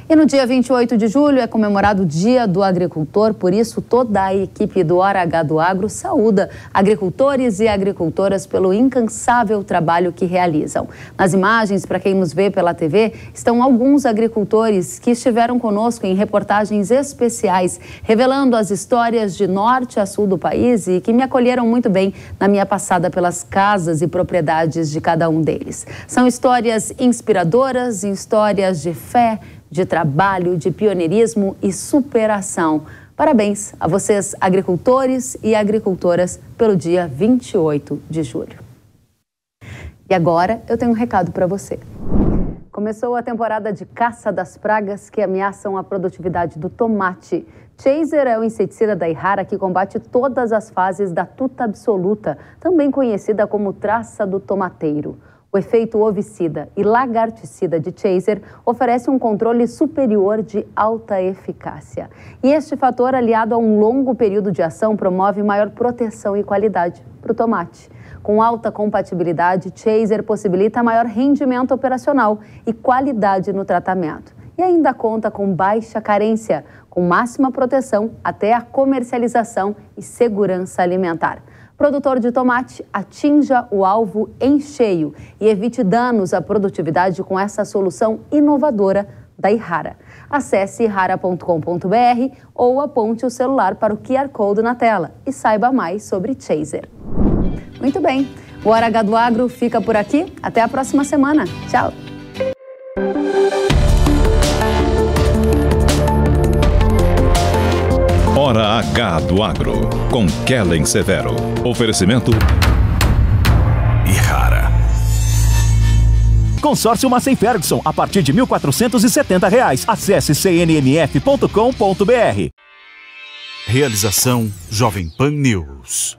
[SPEAKER 3] E no dia 28 de julho é comemorado o Dia do Agricultor, por isso toda a equipe do Hora H do Agro saúda agricultores e agricultoras pelo incansável trabalho que realizam. Nas imagens, para quem nos vê pela TV, estão alguns agricultores que estiveram conosco em reportagens especiais, revelando as histórias de norte a sul do país e que me acolheram muito bem na minha passada pelas casas e propriedades de cada um deles. São histórias inspiradoras, histórias de fé, de trabalho, de pioneirismo e superação. Parabéns a vocês, agricultores e agricultoras, pelo dia 28 de julho. E agora eu tenho um recado para você. Começou a temporada de caça das pragas que ameaçam a produtividade do tomate. Chaser é o inseticida da Yara que combate todas as fases da tuta absoluta, também conhecida como traça do tomateiro. O efeito ovicida e lagarticida de Chaser oferece um controle superior de alta eficácia. E este fator, aliado a um longo período de ação, promove maior proteção e qualidade para o tomate. Com alta compatibilidade, Chaser possibilita maior rendimento operacional e qualidade no tratamento. E ainda conta com baixa carência, com máxima proteção até a comercialização e segurança alimentar. Produtor de tomate, atinja o alvo em cheio e evite danos à produtividade com essa solução inovadora da Yara. Acesse yara.com.br ou aponte o celular para o QR Code na tela e saiba mais sobre Chaser. Muito bem, o Hora H do Agro fica por aqui. Até a próxima semana. Tchau!
[SPEAKER 1] Hora H do Agro, com Kellen Severo. Oferecimento Yara.
[SPEAKER 2] Consórcio Massey Ferguson, a partir de R$ 1.470. Acesse cnnf.com.br.
[SPEAKER 1] Realização Jovem Pan News.